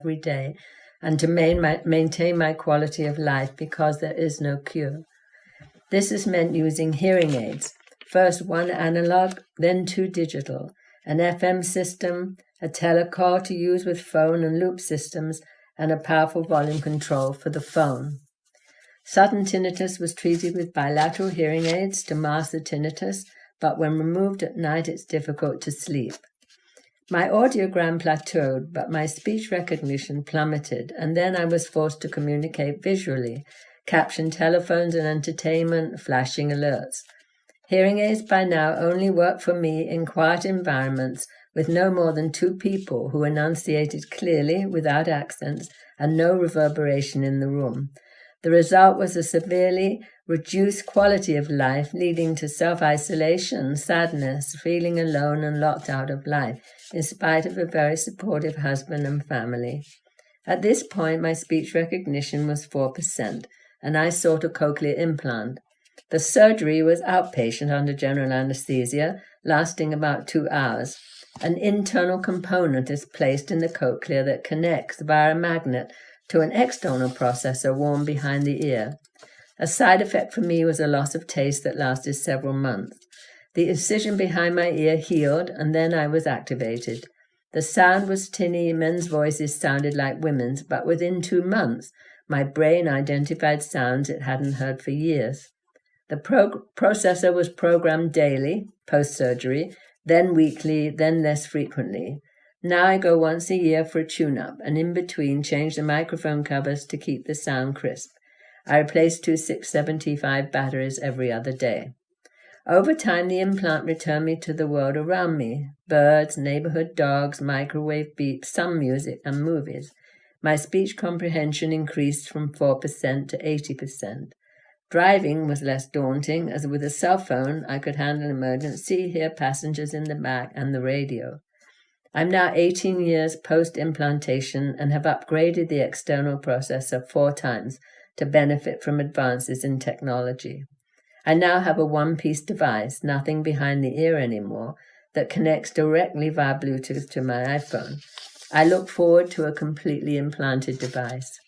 every day and to maintain my quality of life because there is no cure. This has meant using hearing aids, first one analog, then two digital, an FM system, a telecall to use with phone and loop systems, and a powerful volume control for the phone. Sudden tinnitus was treated with bilateral hearing aids to mask the tinnitus, but when removed at night it's difficult to sleep. My audiogram plateaued, but my speech recognition plummeted, and then I was forced to communicate visually, caption telephones and entertainment, flashing alerts. Hearing aids by now only work for me in quiet environments with no more than two people who enunciated clearly without accents and no reverberation in the room. The result was a severely reduced quality of life, leading to self-isolation, sadness, feeling alone and locked out of life, in spite of a very supportive husband and family. At this point, my speech recognition was 4%, and I sought a cochlear implant. The surgery was outpatient under general anesthesia, lasting about 2 hours. An internal component is placed in the cochlea that connects via a magnet to an external processor worn behind the ear. A side effect for me was a loss of taste that lasted several months. The incision behind my ear healed, and then I was activated. The sound was tinny, men's voices sounded like women's, but within 2 months, my brain identified sounds it hadn't heard for years. The processor was programmed daily, post-surgery, then weekly, then less frequently. Now I go once a year for a tune-up, and in between change the microphone covers to keep the sound crisp. I replace 2 675 batteries every other day. Over time, the implant returned me to the world around me. Birds, neighborhood dogs, microwave beeps, some music, and movies. My speech comprehension increased from 4% to 80%. Driving was less daunting, as with a cell phone, I could handle an emergency, hear passengers in the back, and the radio. I'm now 18 years post-implantation and have upgraded the external processor 4 times to benefit from advances in technology. I now have a one-piece device, nothing behind the ear anymore, that connects directly via Bluetooth to my iPhone. I look forward to a completely implanted device.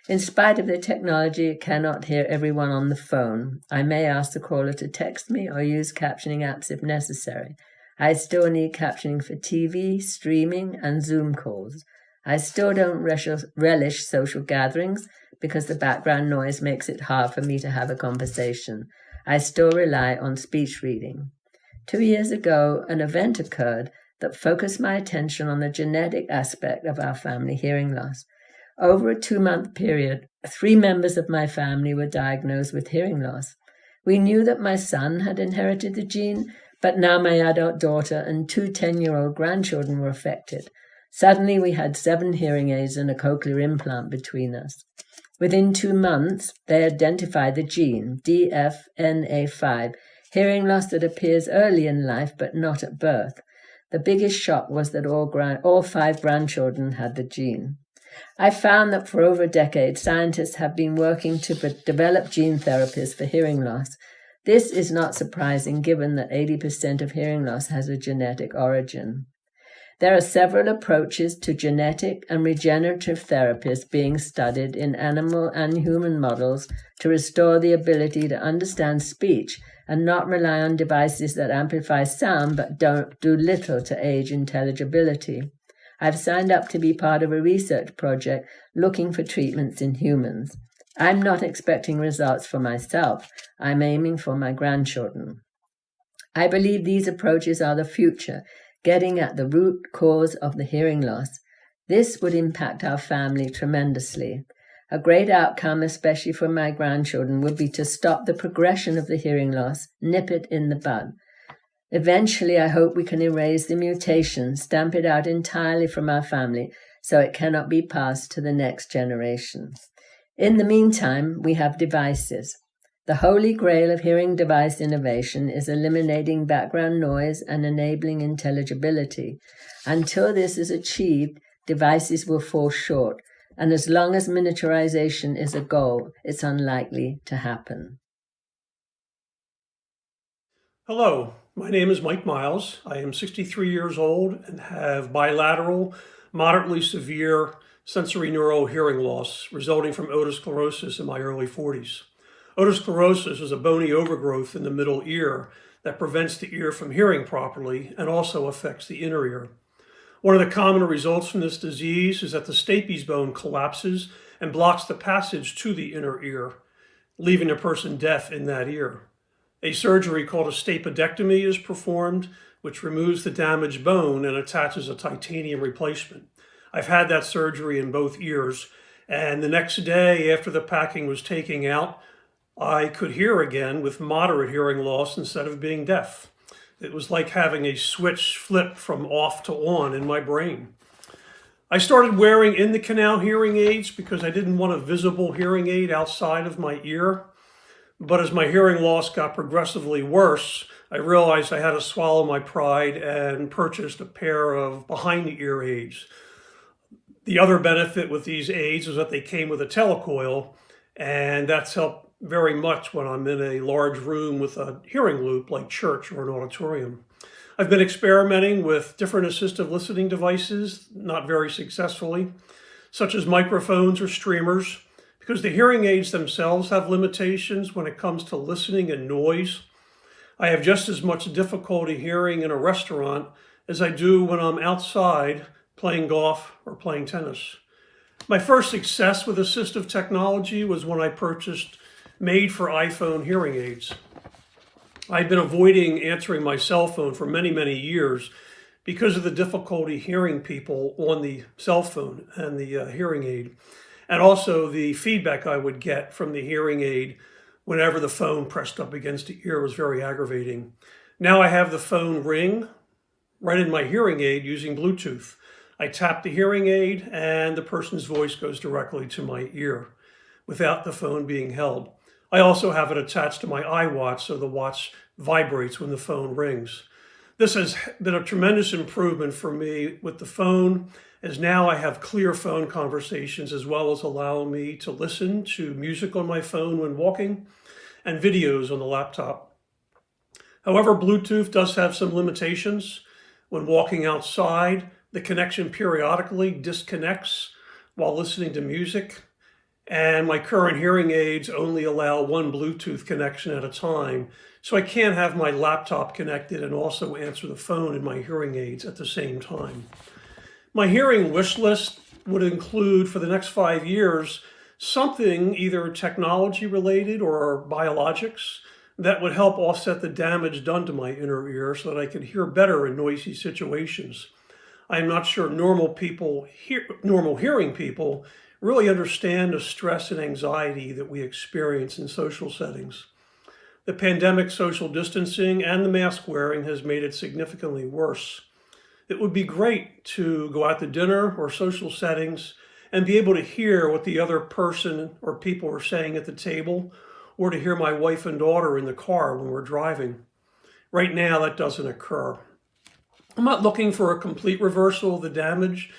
In spite of the technology, it cannot hear everyone on the phone. I may ask the caller to text me or use captioning apps if necessary. I still need captioning for TV, streaming, and Zoom calls. I still don't relish social gatherings because the background noise makes it hard for me to have a conversation. I still rely on speech reading. 2 years ago, an event occurred that focused my attention on the genetic aspect of our family hearing loss. Over a 2-month period, 3 members of my family were diagnosed with hearing loss. We knew that my son had inherited the gene, but now my adult daughter and 2 10-year-old grandchildren were affected. Suddenly, we had 7 hearing aids and a cochlear implant between us. Within 2 months, they identified the gene, DFNA5, hearing loss that appears early in life but not at birth. The biggest shock was that all 5 grandchildren had the gene. I found that for over a decade, scientists have been working to develop gene therapies for hearing loss. This is not surprising given that 80% of hearing loss has a genetic origin. There are several approaches to genetic and regenerative therapies being studied in animal and human models to restore the ability to understand speech and not rely on devices that amplify sound but don't do little to aid intelligibility. I've signed up to be part of a research project looking for treatments in humans. I'm not expecting results for myself. I'm aiming for my grandchildren. I believe these approaches are the future, getting at the root cause of the hearing loss. This would impact our family tremendously. A great outcome, especially for my grandchildren, would be to stop the progression of the hearing loss, nip it in the bud. Eventually, I hope we can erase the mutation, stamp it out entirely from our family, so it cannot be passed to the next generation. In the meantime, we have devices. The holy grail of hearing device innovation is eliminating background noise and enabling intelligibility. Until this is achieved, devices will fall short, and as long as miniaturization is a goal, it's unlikely to happen. Hello, my name is Mike Miles. I am 63 years old and have bilateral, moderately severe sensorineural hearing loss resulting from otosclerosis in my early 40s. Otosclerosis is a bony overgrowth in the middle ear that prevents the ear from hearing properly and also affects the inner ear. One of the common results from this disease is that the stapes bone collapses and blocks the passage to the inner ear, leaving a person deaf in that ear. A surgery called a stapedectomy is performed, which removes the damaged bone and attaches a titanium replacement. I've had that surgery in both ears, and the next day after the packing was taken out, I could hear again with moderate hearing loss instead of being deaf. It was like having a switch flip from off to on in my brain. I started wearing in-the-canal hearing aids because I didn't want a visible hearing aid outside of my ear. But as my hearing loss got progressively worse, I realized I had to swallow my pride and purchased a pair of behind-the-ear aids. The other benefit with these aids is that they came with a telecoil, and that's helped very much when I'm in a large room with a hearing loop like church or an auditorium. I've been experimenting with different assistive listening devices, not very successfully, such as microphones or streamers, because the hearing aids themselves have limitations when it comes to listening and noise. I have just as much difficulty hearing in a restaurant as I do when I'm outside playing golf or playing tennis. My first success with assistive technology was when I purchased made-for-iPhone hearing aids. I've been avoiding answering my cell phone for many, many years because of the difficulty hearing people on the cell phone and the hearing aid, and also the feedback I would get from the hearing aid whenever the phone pressed up against the ear was very aggravating. Now I have the phone ring right in my hearing aid using Bluetooth. I tap the hearing aid and the person's voice goes directly to my ear without the phone being held. I also have it attached to my iWatch so the watch vibrates when the phone rings. This has been a tremendous improvement for me with the phone, as now I have clear phone conversations as well as allowing me to listen to music on my phone when walking and videos on the laptop. However, Bluetooth does have some limitations. When walking outside, the connection periodically disconnects while listening to music, and my current hearing aids only allow one Bluetooth connection at a time, so I can't have my laptop connected and also answer the phone in my hearing aids at the same time. My hearing wish list would include, for the next 5 years, something either technology related or biologics that would help offset the damage done to my inner ear so that I could hear better in noisy situations. I'm not sure normal hearing people really understand the stress and anxiety that we experience in social settings. The pandemic, social distancing, and the mask wearing has made it significantly worse. It would be great to go out to dinner or social settings and be able to hear what the other person or people are saying at the table, or to hear my wife and daughter in the car when we're driving. Right now, that doesn't occur. I'm not looking for a complete reversal of the damage,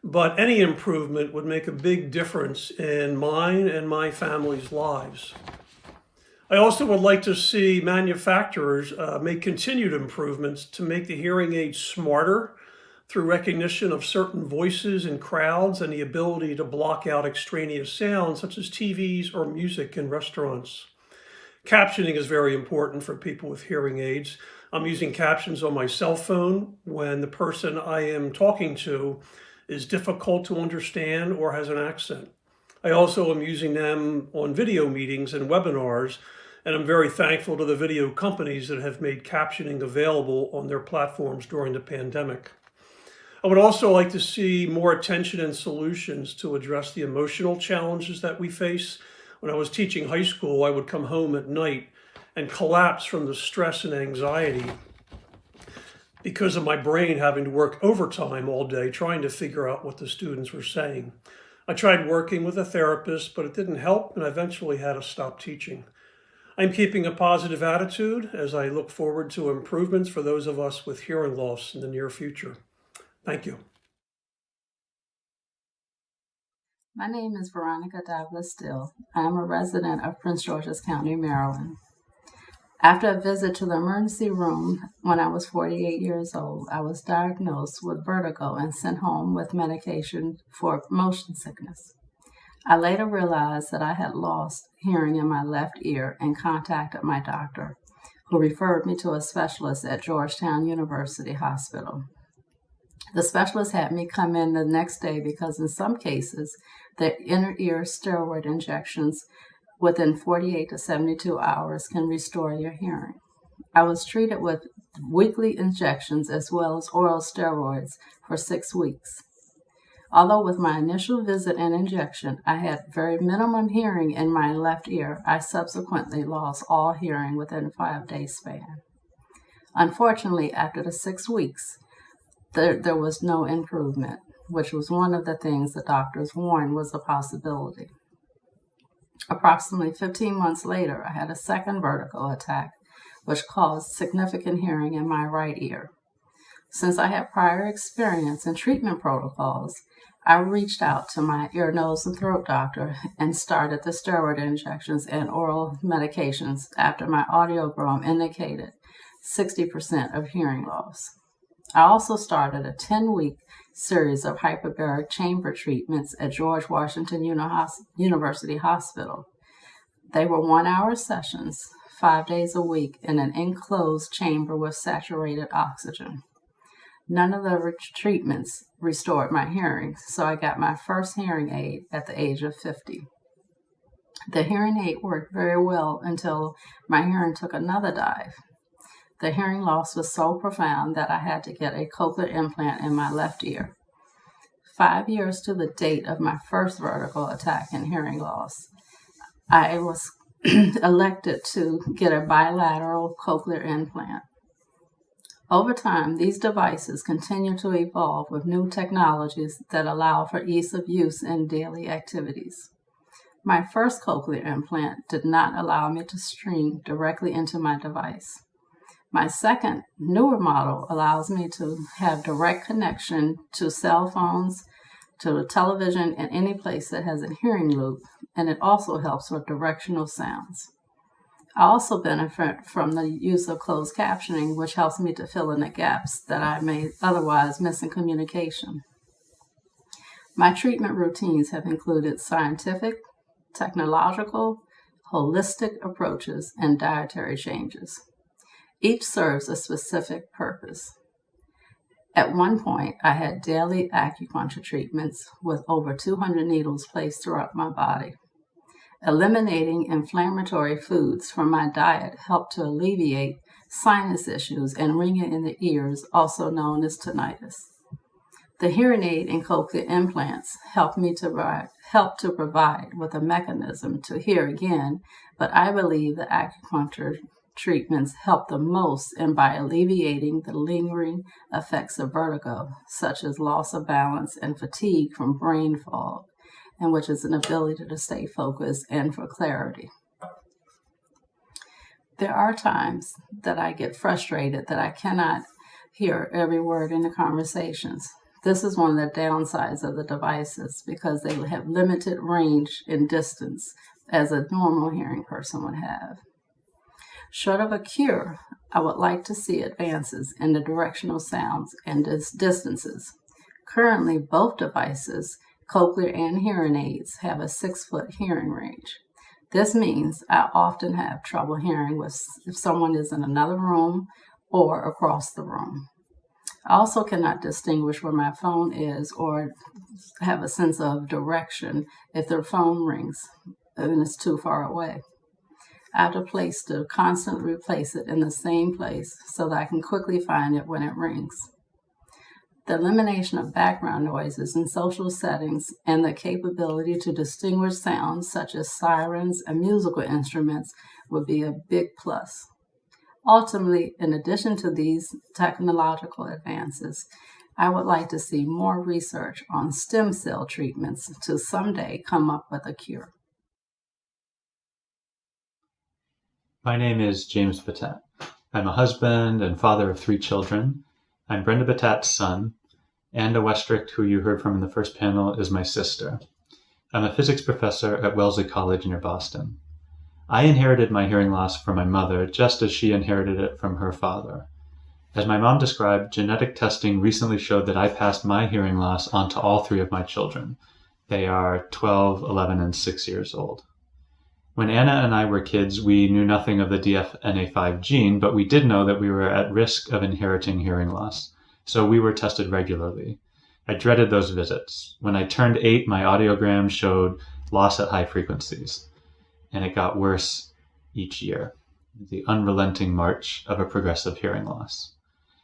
but any improvement would make a big difference in mine and my family's lives. I also would like to see manufacturers make continued improvements to make the hearing aids smarter through recognition of certain voices in crowds and the ability to block out extraneous sounds such as TVs or music in restaurants. Captioning is very important for people with hearing aids. I'm using captions on my cell phone when the person I am talking to is difficult to understand or has an accent. I also am using them on video meetings and webinars, and I'm very thankful to the video companies that have made captioning available on their platforms during the pandemic. I would also like to see more attention and solutions to address the emotional challenges that we face. When I was teaching high school, I would come home at night and collapse from the stress and anxiety because of my brain having to work overtime all day trying to figure out what the students were saying. I tried working with a therapist, but it didn't help, and I eventually had to stop teaching. I'm keeping a positive attitude as I look forward to improvements for those of us with hearing loss in the near future. Thank you. My name is Veronica Douglas Still. I am a resident of Prince George's County, Maryland. After a visit to the emergency room when I was 48 years old, I was diagnosed with vertigo and sent home with medication for motion sickness. I later realized that I had lost hearing in my left ear and contacted my doctor, who referred me to a specialist at Georgetown University Hospital. The specialist had me come in the next day because in some cases, the inner ear steroid injections within 48 to 72 hours can restore your hearing. I was treated with weekly injections as well as oral steroids for 6 weeks. Although with my initial visit and injection, I had very minimum hearing in my left ear, I subsequently lost all hearing within a 5-day span. Unfortunately, after the 6 weeks, there was no improvement, which was one of the things the doctors warned was a possibility. Approximately 15 months later, I had a second vertigo attack, which caused significant hearing in my right ear. Since I had prior experience in treatment protocols, I reached out to my ear, nose, and throat doctor and started the steroid injections and oral medications after my audiogram indicated 60% of hearing loss. I also started a 10-week series of hyperbaric chamber treatments at George Washington University Hospital. They were 1-hour sessions, 5 days a week, in an enclosed chamber with saturated oxygen. None of the treatments restored my hearing, so I got my first hearing aid at the age of 50. The hearing aid worked very well until my hearing took another dive. The hearing loss was so profound that I had to get a cochlear implant in my left ear. 5 years to the date of my first vertigo attack and hearing loss, I was elected to get a bilateral cochlear implant. Over time, these devices continue to evolve with new technologies that allow for ease of use in daily activities. My first cochlear implant did not allow me to stream directly into my device. My second, newer model allows me to have direct connection to cell phones, to the television, and any place that has a hearing loop, and it also helps with directional sounds. I also benefit from the use of closed captioning, which helps me to fill in the gaps that I may otherwise miss in communication. My treatment routines have included scientific, technological, holistic approaches, and dietary changes. Each serves a specific purpose. At one point, I had daily acupuncture treatments with over 200 needles placed throughout my body. Eliminating inflammatory foods from my diet helped to alleviate sinus issues and ringing in the ears, also known as tinnitus. The hearing aid and cochlear implants help to provide with a mechanism to hear again, but I believe the acupuncture treatments help the most in by alleviating the lingering effects of vertigo, such as loss of balance and fatigue from brain fog, and which is an ability to stay focused and for clarity. There are times that I get frustrated that I cannot hear every word in the conversations. This is one of the downsides of the devices because they have limited range and distance as a normal hearing person would have. Short of a cure, I would like to see advances in the directional sounds and distances. Currently, both devices, cochlear and hearing aids, have a 6-foot hearing range. This means I often have trouble hearing if someone is in another room or across the room. I also cannot distinguish where my phone is or have a sense of direction if the phone rings and it's too far away. I have to constantly replace it in the same place so that I can quickly find it when it rings. The elimination of background noises in social settings and the capability to distinguish sounds such as sirens and musical instruments would be a big plus. Ultimately, in addition to these technological advances, I would like to see more research on stem cell treatments to someday come up with a cure. My name is James Batat. I'm a husband and father of 3 children. I'm Brenda Batat's son. Anna Westrick, who you heard from in the first panel, is my sister. I'm a physics professor at Wellesley College near Boston. I inherited my hearing loss from my mother, just as she inherited it from her father. As my mom described, genetic testing recently showed that I passed my hearing loss onto all 3 of my children. They are 12, 11, and 6 years old. When Anna and I were kids, we knew nothing of the DFNA5 gene, but we did know that we were at risk of inheriting hearing loss, so we were tested regularly. I dreaded those visits. When I turned 8, my audiogram showed loss at high frequencies, and it got worse each year, the unrelenting march of a progressive hearing loss.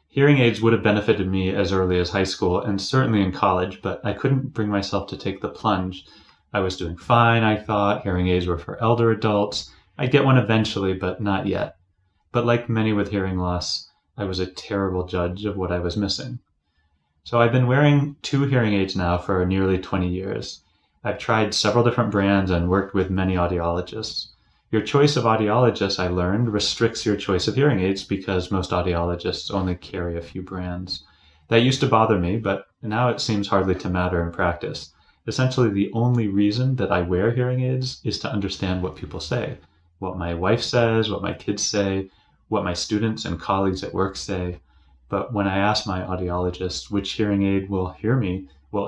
Hearing aids would have benefited me as early as high school and certainly in college, but I couldn't bring myself to take the plunge. I was doing fine, I thought. Hearing aids were for elder adults. I'd get one eventually, but not yet. But like many with hearing loss, I was a terrible judge of what I was missing. So I've been wearing 2 hearing aids now for nearly 20 years. I've tried several different brands and worked with many audiologists. Your choice of audiologist, I learned, restricts your choice of hearing aids because most audiologists only carry a few brands. That used to bother me, but now it seems hardly to matter in practice. Essentially, the only reason that I wear hearing aids is to understand what people say, what my wife says, what my kids say, what my students and colleagues at work say. But when I ask my audiologist which hearing aid will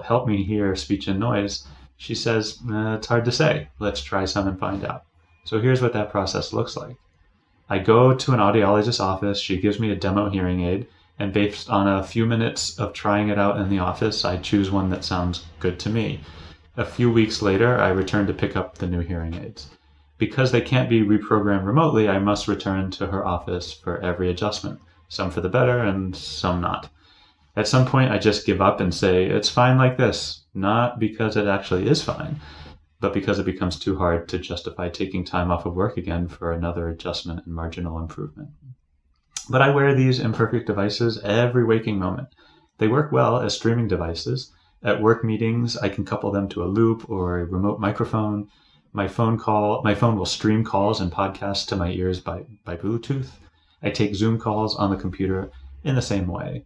help me hear speech and noise, she says, it's hard to say. Let's try some and find out. So here's what that process looks like. I go to an audiologist's office, she gives me a demo hearing aid, and based on a few minutes of trying it out in the office, I choose one that sounds good to me. A few weeks later, I return to pick up the new hearing aids. Because they can't be reprogrammed remotely, I must return to her office for every adjustment, some for the better and some not. At some point, I just give up and say, it's fine like this, not because it actually is fine, but because it becomes too hard to justify taking time off of work again for another adjustment and marginal improvement. But I wear these imperfect devices every waking moment. They work well as streaming devices. At work meetings, I can couple them to a loop or a remote microphone. My phone will stream calls and podcasts to my ears by Bluetooth. I take Zoom calls on the computer in the same way.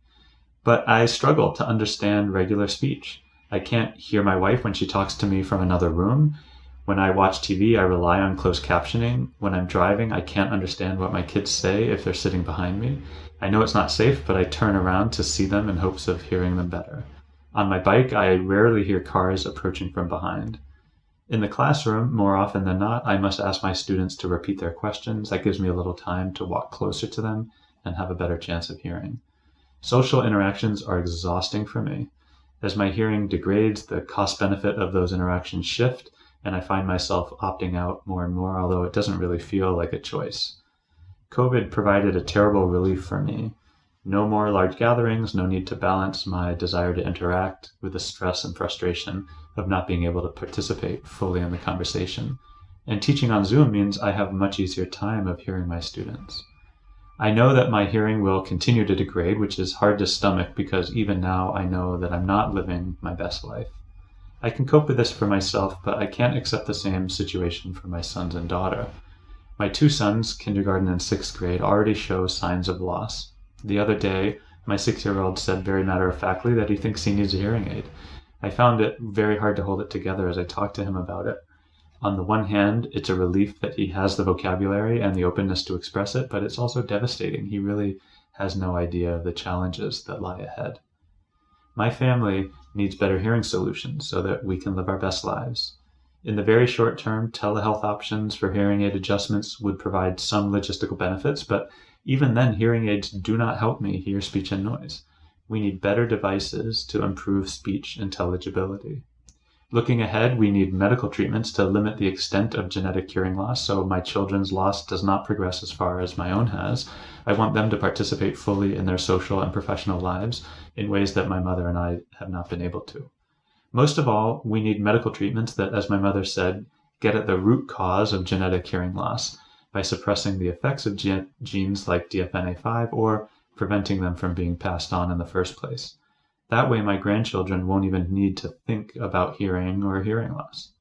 But I struggle to understand regular speech. I can't hear my wife when she talks to me from another room. When I watch TV, I rely on closed captioning. When I'm driving, I can't understand what my kids say if they're sitting behind me. I know it's not safe, but I turn around to see them in hopes of hearing them better. On my bike, I rarely hear cars approaching from behind. In the classroom, more often than not, I must ask my students to repeat their questions. That gives me a little time to walk closer to them and have a better chance of hearing. Social interactions are exhausting for me. As my hearing degrades, the cost-benefit of those interactions shift, and I find myself opting out more and more, although it doesn't really feel like a choice. COVID provided a terrible relief for me. No more large gatherings, no need to balance my desire to interact with the stress and frustration of not being able to participate fully in the conversation. And teaching on Zoom means I have a much easier time of hearing my students. I know that my hearing will continue to degrade, which is hard to stomach because even now I know that I'm not living my best life. I can cope with this for myself, but I can't accept the same situation for my sons and daughter. My 2 sons, kindergarten and 6th grade, already show signs of loss. The other day, my 6-year-old said very matter-of-factly that he thinks he needs a hearing aid. I found it very hard to hold it together as I talked to him about it. On the one hand, it's a relief that he has the vocabulary and the openness to express it, but it's also devastating. He really has no idea of the challenges that lie ahead. My family needs better hearing solutions so that we can live our best lives. In the very short term, telehealth options for hearing aid adjustments would provide some logistical benefits, but even then, hearing aids do not help me hear speech and noise. We need better devices to improve speech intelligibility. Looking ahead, we need medical treatments to limit the extent of genetic hearing loss so my children's loss does not progress as far as my own has. I want them to participate fully in their social and professional lives in ways that my mother and I have not been able to. Most of all, we need medical treatments that, as my mother said, get at the root cause of genetic hearing loss by suppressing the effects of genes like DFNA5 or preventing them from being passed on in the first place. That way, my grandchildren won't even need to think about hearing or hearing loss.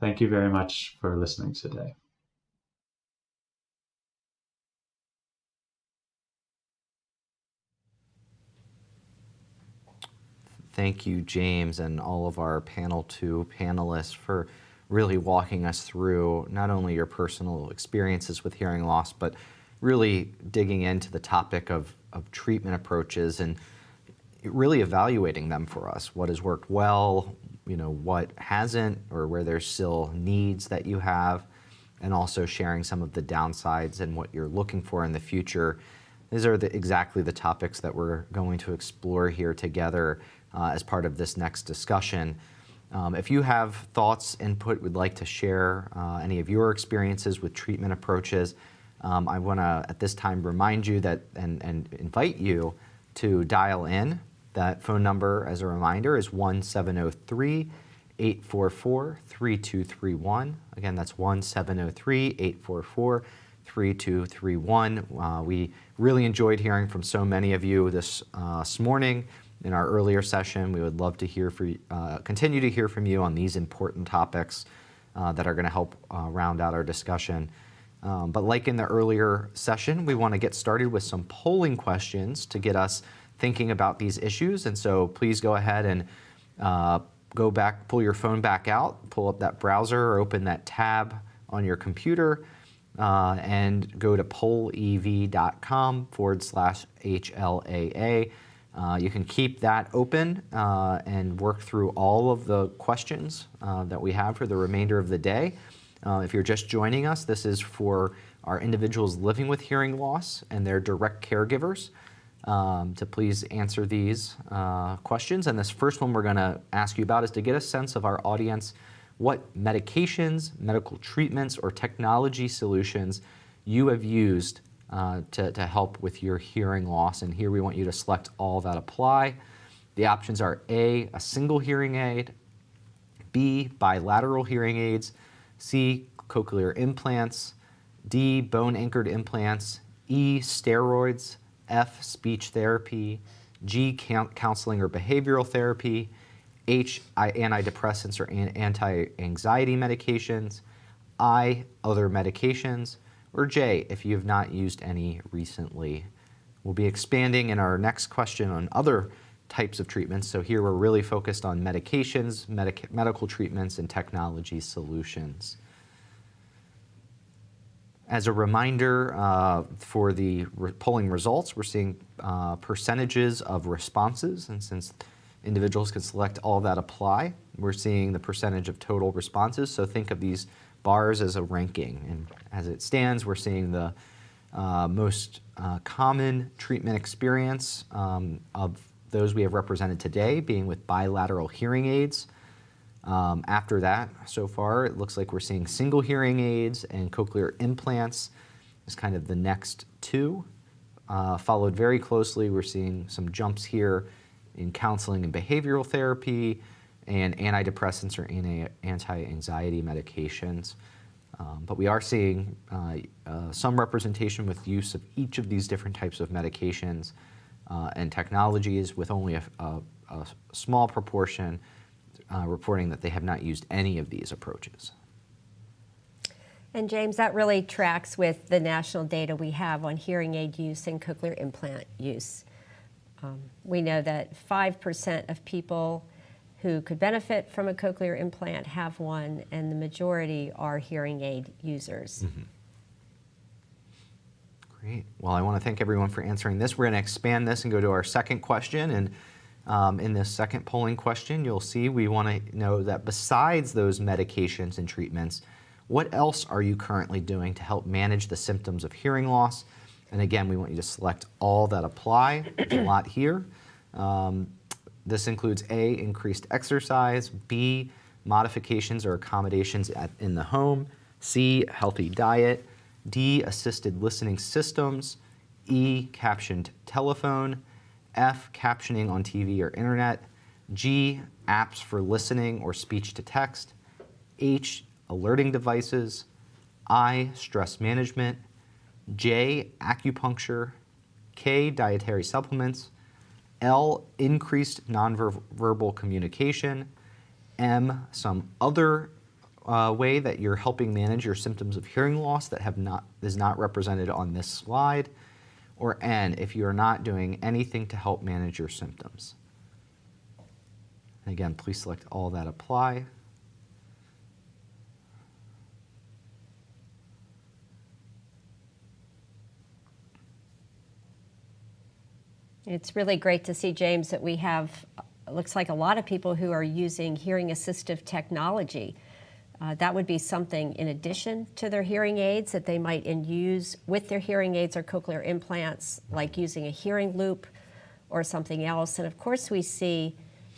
Thank you very much for listening today. Thank you, James, and all of our panel 2 panelists for really walking us through not only your personal experiences with hearing loss, but really digging into the topic of treatment approaches and really evaluating them for us. What has worked well, what hasn't, or where there's still needs that you have, and also sharing some of the downsides and what you're looking for in the future. These are exactly the topics that we're going to explore here together as part of this next discussion. If you have thoughts, input, would like to share any of your experiences with treatment approaches, I want to at this time remind you that and invite you to dial in. That phone number, as a reminder, is 1-703-844-3231. Again, that's 1-703-844-3231. We really enjoyed hearing from so many of you this morning in our earlier session. We would love to continue to hear from you on these important topics that are going to help round out our discussion. But like in the earlier session, we want to get started with some polling questions to get us thinking about these issues. And so please go ahead and go back, pull your phone back out, pull up that browser or open that tab on your computer and go to pollev.com/HLAA. You can keep that open and work through all of the questions that we have for the remainder of the day. If you're just joining us, this is for our individuals living with hearing loss and their direct caregivers to please answer these questions. And this first one we're going to ask you about is to get a sense of our audience, what medications, medical treatments, or technology solutions you have used to help with your hearing loss. And here we want you to select all that apply. The options are A, a single hearing aid, B, bilateral hearing aids, C, cochlear implants, D, bone-anchored implants, E, steroids, F, speech therapy, G, counseling or behavioral therapy, H, antidepressants or anti-anxiety medications, I, other medications, or J, if you have not used any recently. We'll be expanding in our next question on other types of treatments. So here we're really focused on medications, medical treatments, and technology solutions. As a reminder for the polling results, we're seeing percentages of responses, and since individuals can select all that apply, we're seeing the percentage of total responses. So think of these bars as a ranking, and as it stands, we're seeing the most common treatment experience of those we have represented today being with bilateral hearing aids. After that, so far, it looks like we're seeing single hearing aids and cochlear implants is kind of the next two. Followed very closely, we're seeing some jumps here in counseling and behavioral therapy and antidepressants or anti-anxiety medications. But we are seeing some representation with use of each of these different types of medications and technologies, with only a small proportion reporting that they have not used any of these approaches. And James, that really tracks with the national data we have on hearing aid use and cochlear implant use. We know that 5% of people who could benefit from a cochlear implant have one, and the majority are hearing aid users. Mm-hmm. Great. Well, I want to thank everyone for answering this. We're going to expand this and go to our second question. And in this second polling question, you'll see we want to know that besides those medications and treatments, what else are you currently doing to help manage the symptoms of hearing loss? And again, we want you to select all that apply. There's a lot here. This includes A, increased exercise, B, modifications or accommodations in the home, C, healthy diet, D, assisted listening systems, E, captioned telephone, F, captioning on TV or internet, G, apps for listening or speech to text, H, alerting devices, I, stress management, J, acupuncture, K, dietary supplements, L, increased nonverbal communication, M, some other way that you're helping manage your symptoms of hearing loss that is not represented on this slide, or N, if you are not doing anything to help manage your symptoms. And again, please select all that apply. It's really great to see, James, that we have, looks like a lot of people who are using hearing assistive technology. That would be something in addition to their hearing aids that they might use with their hearing aids or cochlear implants, like using a hearing loop or something else. And of course, we see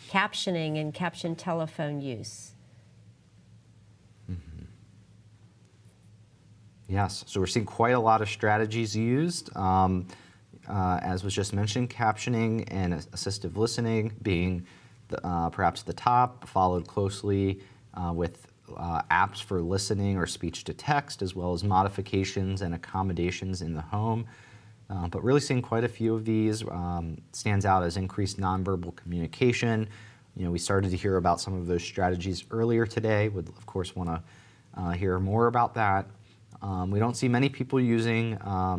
captioning and caption telephone use. Mm-hmm. Yes, so we're seeing quite a lot of strategies used. As was just mentioned, captioning and assistive listening being perhaps the top, followed closely with apps for listening or speech to text, as well as modifications and accommodations in the home. But really seeing quite a few of these stands out as increased nonverbal communication. We started to hear about some of those strategies earlier today. Would, of course, want to hear more about that. We don't see many people using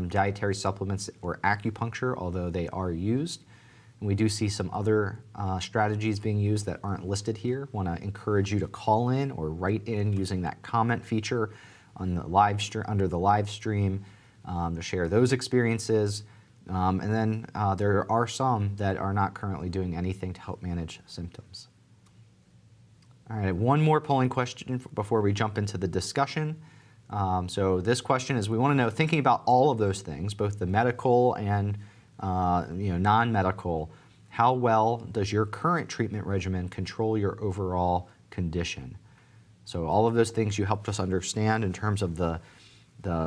dietary supplements or acupuncture, although they are used. And we do see some other strategies being used that aren't listed here. Want to encourage you to call in or write in using that comment feature on the live under the live stream to share those experiences. And then there are some that are not currently doing anything to help manage symptoms. All right, one more polling question before we jump into the discussion. So this question is, we want to know, thinking about all of those things, both the medical and non-medical, how well does your current treatment regimen control your overall condition? So all of those things you helped us understand in terms of the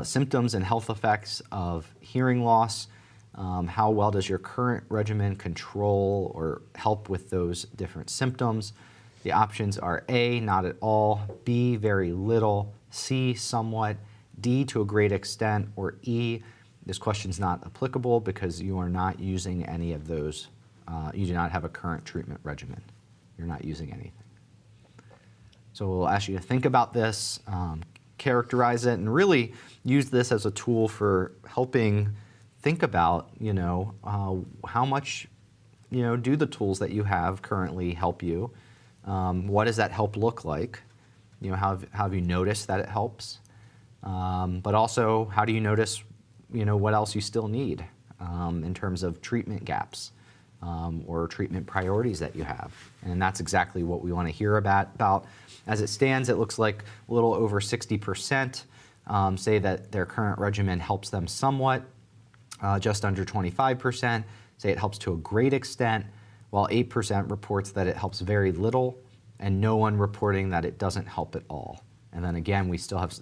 symptoms and health effects of hearing loss. How well does your current regimen control or help with those different symptoms? The options are A, not at all, B, very little, C, somewhat, D, to a great extent, or E, this question's not applicable because you are not using any of those. You do not have a current treatment regimen. You're not using anything. So we'll ask you to think about this, characterize it, and really use this as a tool for helping think about, how much, do the tools that you have currently help you? What does that help look like? How have you noticed that it helps? But also, how do you notice, what else you still need in terms of treatment gaps or treatment priorities that you have? And that's exactly what we want to hear about. As it stands, it looks like a little over 60% say that their current regimen helps them somewhat. Just under 25% say it helps to a great extent, while 8% reports that it helps very little, and no one reporting that it doesn't help at all. And then again, we still have,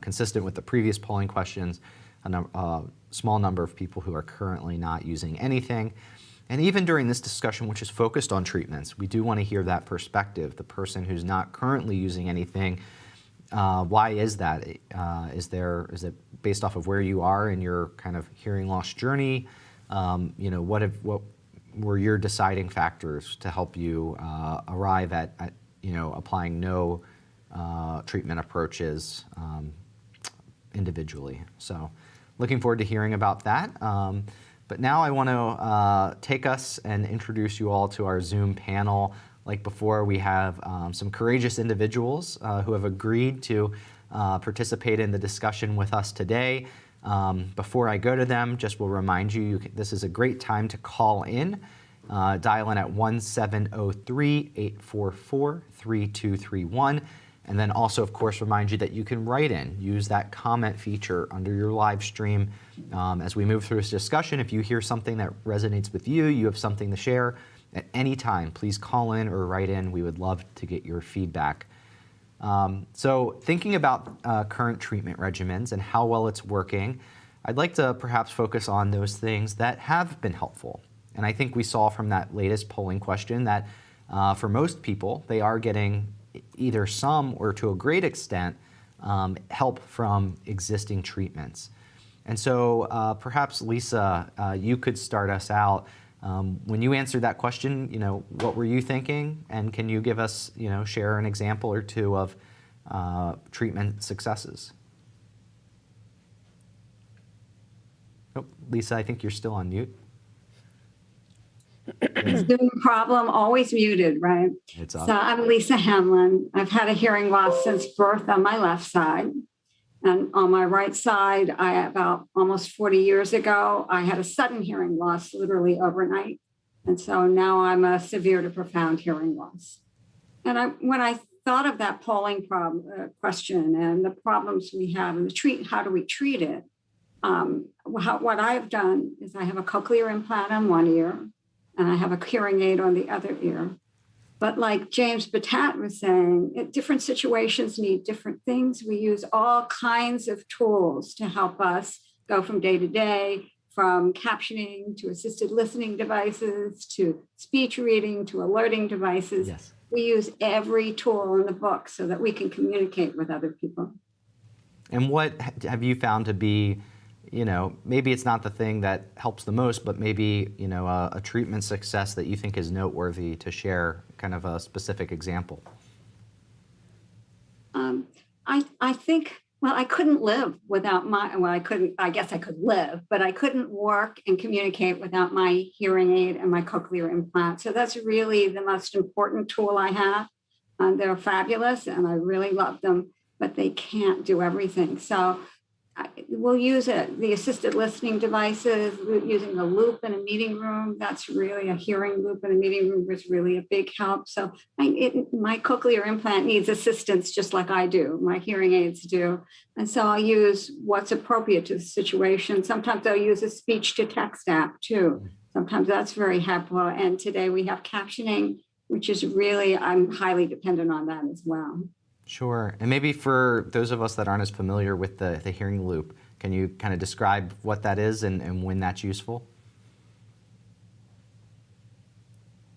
consistent with the previous polling questions, a small number of people who are currently not using anything. And even during this discussion, which is focused on treatments, we do want to hear that perspective, the person who's not currently using anything. Why is that? Is it based off of where you are in your kind of hearing loss journey? What were your deciding factors to help you arrive at applying no treatment approaches individually? So looking forward to hearing about that. But now I want to take us and introduce you all to our Zoom panel. Like before, we have some courageous individuals who have agreed to participate in the discussion with us today. Before I go to them, just will remind you, this is a great time to call in. Dial in at 1-703-844-3231. And then also, of course, remind you that you can write in. Use that comment feature under your live stream. As we move through this discussion, if you hear something that resonates with you, you have something to share, at any time, please call in or write in. We would love to get your feedback. So thinking about current treatment regimens and how well it's working, I'd like to perhaps focus on those things that have been helpful. And I think we saw from that latest polling question that for most people, they are getting either some or to a great extent help from existing treatments. And so perhaps, Lisa, you could start us out. When you answered that question, what were you thinking? And can you give us, share an example or two of treatment successes? Oh, Lisa, I think you're still on mute. Zoom problem, always muted, right? It's up. So I'm Lisa Hanlon. I've had a hearing loss since birth on my left side. And on my right side, about almost 40 years ago, I had a sudden hearing loss literally overnight. And so now I'm a severe to profound hearing loss. And when I thought of that polling question and the problems we have and how do we treat it, what I've done is I have a cochlear implant on one ear and I have a hearing aid on the other ear. But like James Batat was saying, different situations need different things. We use all kinds of tools to help us go from day to day, from captioning to assisted listening devices, to speech reading, to alerting devices. Yes. We use every tool in the book so that we can communicate with other people. And what have you found to be, maybe it's not the thing that helps the most, but maybe, a treatment success that you think is noteworthy to share, kind of a specific example? I think, I couldn't live without I guess I could live, but I couldn't work and communicate without my hearing aid and my cochlear implant. So that's really the most important tool I have. They're fabulous and I really love them, but they can't do everything. So we'll use the assisted listening devices, using the loop in a meeting room. That's really a hearing loop in a meeting room was really a big help. So my cochlear implant needs assistance just like I do. My hearing aids do. And so I'll use what's appropriate to the situation. Sometimes I'll use a speech to text app too. Sometimes that's very helpful. And today we have captioning, which is really, I'm highly dependent on that as well. Sure. And maybe for those of us that aren't as familiar with the hearing loop, can you kind of describe what that is and when that's useful?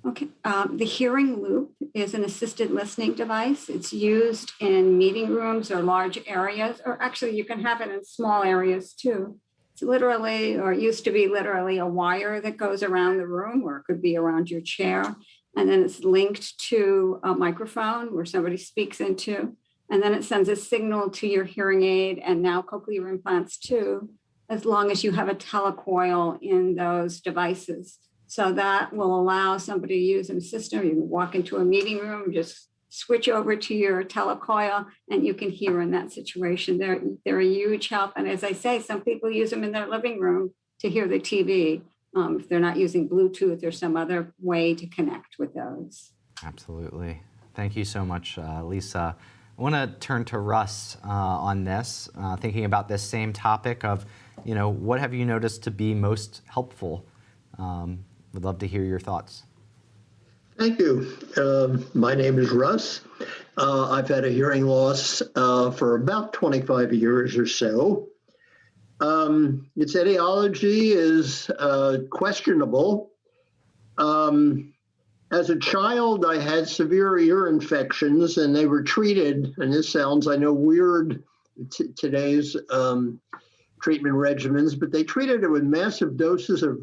Okay. The hearing loop is an assisted listening device. It's used in meeting rooms or large areas, or actually you can have it in small areas too. It's literally, or it used to be literally, a wire that goes around the room, or it could be around your chair. And then it's linked to a microphone where somebody speaks into, and then it sends a signal to your hearing aid and now cochlear implants too, as long as you have a telecoil in those devices. So that will allow somebody to use a system. You can walk into a meeting room, just switch over to your telecoil, and you can hear in that situation. They're a huge help. And as I say, some people use them in their living room to hear the TV. If they're not using Bluetooth or some other way to connect with those. Absolutely. Thank you so much, Lisa. I want to turn to Russ on this, thinking about this same topic of, what have you noticed to be most helpful? Would love to hear your thoughts. Thank you. My name is Russ. I've had a hearing loss for about 25 years or so. Its etiology is questionable. As a child, I had severe ear infections, and they were treated, and this sounds, I know, weird, today's treatment regimens, but they treated it with massive doses of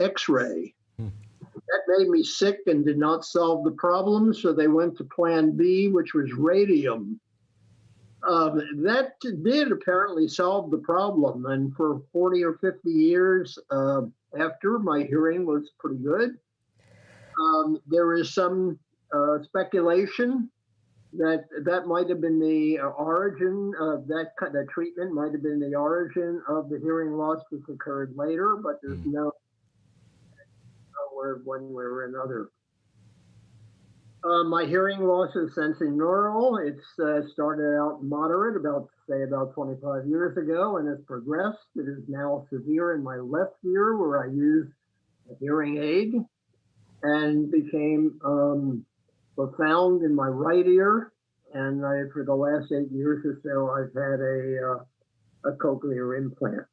X-ray. That made me sick and did not solve the problem, so they went to Plan B, which was radium. That did apparently solve the problem, and for 40 or 50 years after, my hearing was pretty good. There is some speculation that might have been the origin of that treatment, might have been the origin of the hearing loss that occurred later, but there's no word one way or another. My hearing loss is Sensorineural. It's started out moderate about 25 years ago and has progressed. It is now severe in my left ear, where I use a hearing aid, and became profound in my right ear. And for the last 8 years or so, I've had a cochlear implant.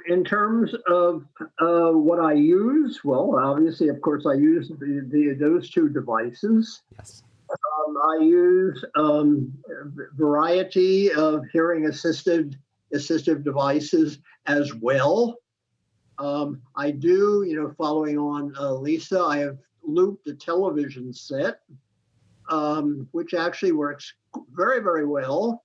In terms of what I use, well, obviously, of course, I use those two devices. Yes. I use a variety of hearing assistive devices as well. I do, following on Lisa, I have looped a television set, which actually works very, very well.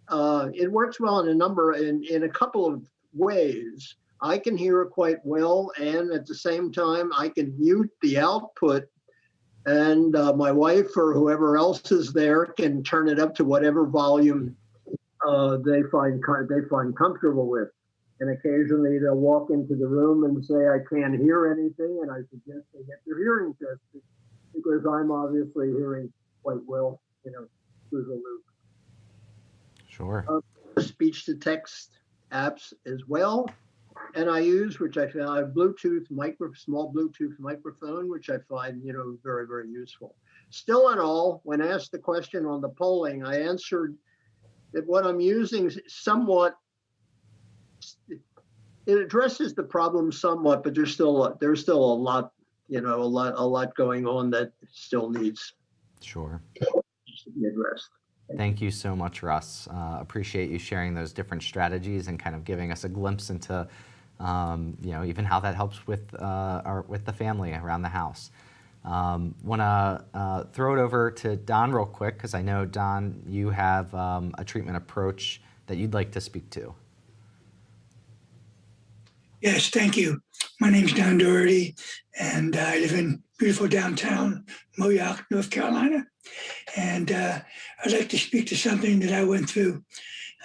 It works well in a couple of ways. I can hear it quite well, and at the same time, I can mute the output, and my wife or whoever else is there can turn it up to whatever volume they find comfortable with. And occasionally they'll walk into the room and say, I can't hear anything, and I suggest they get their hearing tested because I'm obviously hearing quite well, through the loop. Sure. Speech to text apps as well. And I use, which I found, a small Bluetooth microphone, which I find, very, very useful. Still in all, when asked the question on the polling, I answered that what I'm using somewhat, it addresses the problem somewhat, but there's still a lot, a lot going on that still needs Sure. to be addressed. Thank you so much, Russ. Appreciate you sharing those different strategies and kind of giving us a glimpse into, even how that helps with the family around the house. Want to throw it over to Don real quick because I know, Don, you have a treatment approach that you'd like to speak to. Yes, thank you. My name's Don Doherty, and I live in beautiful downtown Moyock, North Carolina. And I'd like to speak to something that I went through.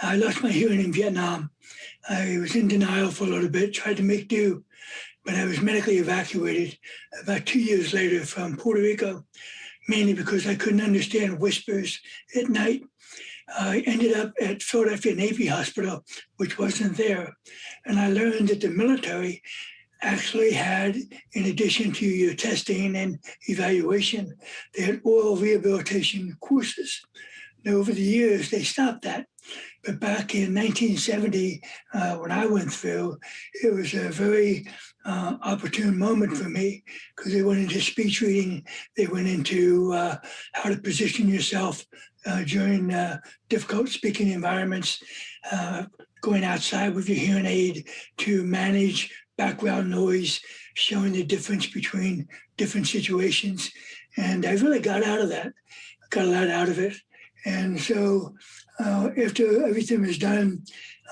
I lost my hearing in Vietnam. I was in denial for a little bit, tried to make do, but I was medically evacuated about 2 years later from Puerto Rico, mainly because I couldn't understand whispers at night. I ended up at Philadelphia Navy Hospital, which wasn't there. And I learned that the military actually had, in addition to your testing and evaluation, they had oral rehabilitation courses. Now, over the years, they stopped that. But back in 1970, when I went through, it was a very opportune moment for me because they went into speech reading. They went into how to position yourself during difficult speaking environments, going outside with your hearing aid to manage background noise, showing the difference between different situations. And I really got out of that, got a lot out of it. And so after everything was done,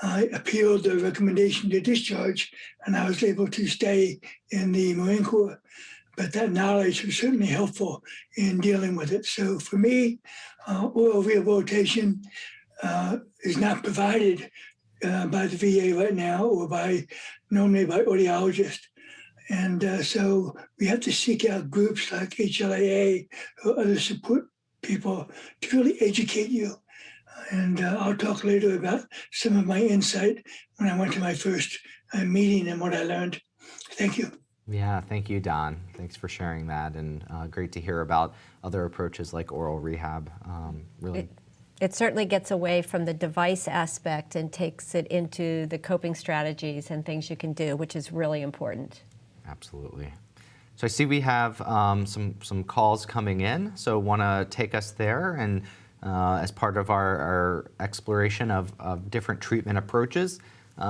I appealed the recommendation to discharge, and I was able to stay in the Marine Corps. But that knowledge was certainly helpful in dealing with it. So for me, oral rehabilitation is not provided by the VA right now or normally by audiologists. And so we have to seek out groups like HLAA or other support people to really educate you. And I'll talk later about some of my insight when I went to my first meeting and what I learned. Thank you. Yeah, thank you, Don. Thanks for sharing that, and great to hear about other approaches like oral rehab. It certainly gets away from the device aspect and takes it into the coping strategies and things you can do, which is really important. Absolutely. So I see we have some calls coming in, so want to take us there, and as part of our exploration of different treatment approaches,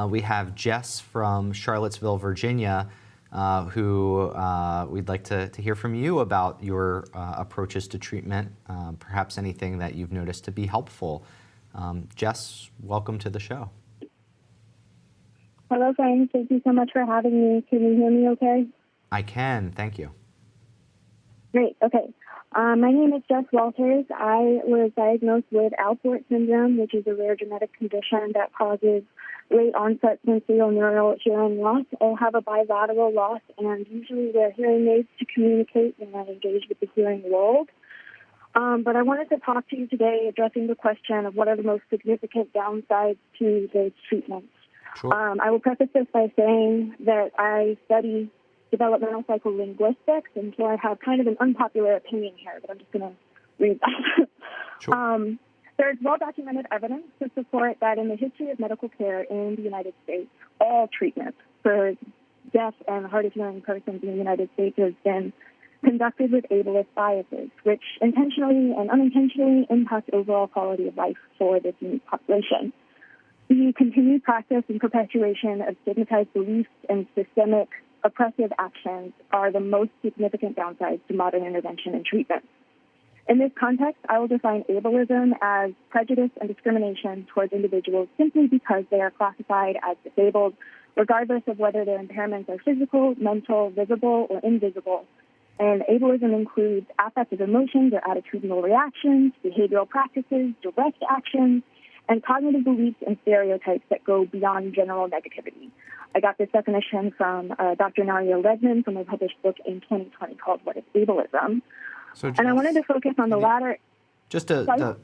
we have Jess from Charlottesville, Virginia, who we'd like to hear from you about your approaches to treatment, perhaps anything that you've noticed to be helpful. Jess, welcome to the show. Hello, friends. Thank you so much for having me. Can you hear me okay? I can. Thank you. Great. Okay. My name is Jess Walters. I was diagnosed with Alport syndrome, which is a rare genetic condition that causes late onset sensorineural hearing loss. I have a bilateral loss and usually wear hearing aids to communicate when I engage with the hearing world. But I wanted to talk to you today addressing the question of what are the most significant downsides to those treatments. Sure. I will preface this by saying that I study developmental psycholinguistics, and so I have kind of an unpopular opinion here, but I'm just going to read that. Sure. There's well-documented evidence to support that in the history of medical care in the United States, all treatment for deaf and hard of hearing persons in the United States has been conducted with ableist biases, which intentionally and unintentionally impact overall quality of life for this unique population. The continued practice and perpetuation of stigmatized beliefs and systemic oppressive actions are the most significant downsides to modern intervention and treatment. In this context, I will define ableism as prejudice and discrimination towards individuals simply because they are classified as disabled, regardless of whether their impairments are physical, mental, visible, or invisible. And ableism includes affective emotions or attitudinal reactions, behavioral practices, direct actions, and cognitive beliefs and stereotypes that go beyond general negativity. I got this definition from Dr. Naria Redman from a published book in 2020 called What is Ableism? And I wanted to focus on the latter. Just to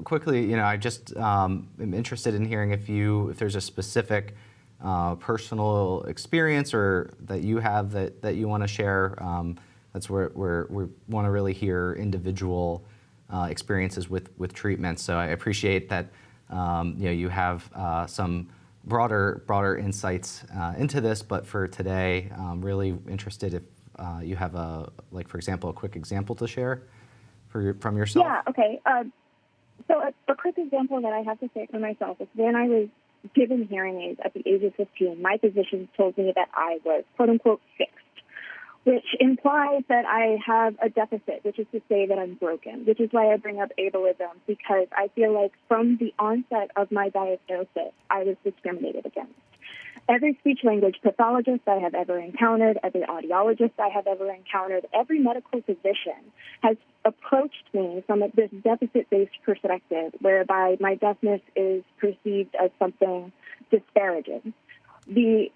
quickly, I just am interested in hearing if there's a specific personal experience or that you have that you want to share. That's where we want to really hear individual experiences with treatment. So I appreciate that you have some broader insights into this. But for today, I'm really interested if you have for example, a quick example to share from yourself. Yeah. Okay. So a quick example that I have to say for myself is when I was given hearing aids at the age of 15, my physician told me that I was, quote unquote, fixed, which implies that I have a deficit, which is to say that I'm broken, which is why I bring up ableism, because I feel like from the onset of my diagnosis, I was discriminated against. Every speech-language pathologist I have ever encountered, every audiologist I have ever encountered, every medical physician has approached me from this deficit-based perspective, whereby my deafness is perceived as something disparaging. This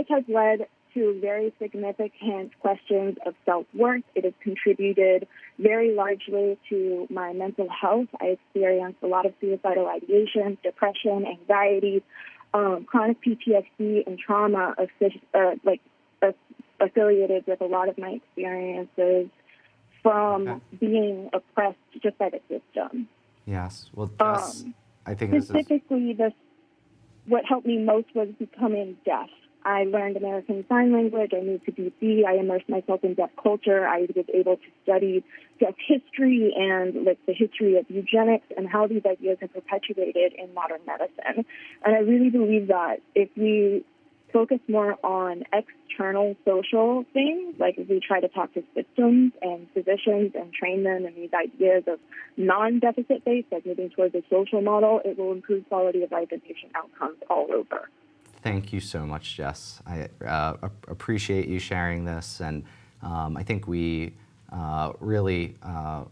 has led to very significant questions of self-worth. It has contributed very largely to my mental health. I experienced a lot of suicidal ideation, depression, anxiety, chronic PTSD, and trauma affiliated with a lot of my experiences from being oppressed just by the system. Yes. Well, Jess, I think specifically what helped me most was becoming deaf. I learned American Sign Language. I moved to D.C. I immersed myself in deaf culture. I was able to study deaf history and the history of eugenics and how these ideas have perpetuated in modern medicine. And I really believe that if we focus more on external social things, like if we try to talk to systems and physicians and train them in these ideas of non-deficit based, like moving towards a social model, it will improve quality of life and patient outcomes all over. Thank you so much, Jess. I appreciate you sharing this, and I think we really are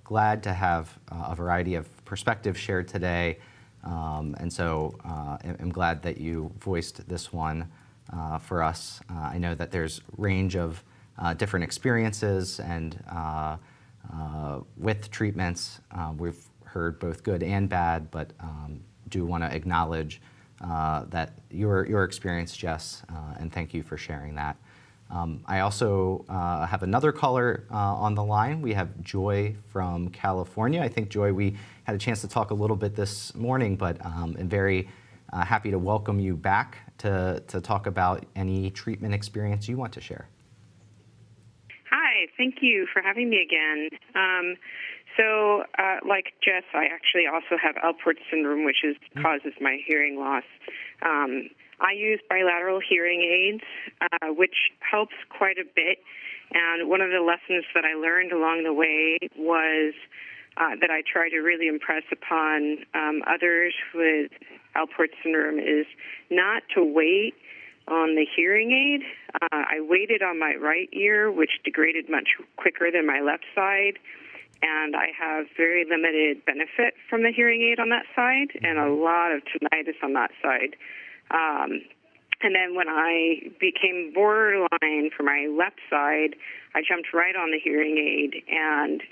glad to have a variety of perspectives shared today, and so I'm glad that you voiced this one for us. I know that there's a range of different experiences, and with treatments, we've heard both good and bad, but do want to acknowledge that your experience, Jess, and thank you for sharing that. I also have another caller on the line. We have Joy from California. I think, Joy, we had a chance to talk a little bit this morning, but I'm very happy to welcome you back to talk about any treatment experience you want to share. Hi, thank you for having me again. So, like Jess, I actually also have Alport syndrome, which causes my hearing loss. I use bilateral hearing aids, which helps quite a bit. And one of the lessons that I learned along the way was that I try to really impress upon others with Alport syndrome is not to wait on the hearing aid. I waited on my right ear, which degraded much quicker than my left side. And I have very limited benefit from the hearing aid on that side and a lot of tinnitus on that side. And then when I became borderline for my left side, I jumped right on the hearing aid and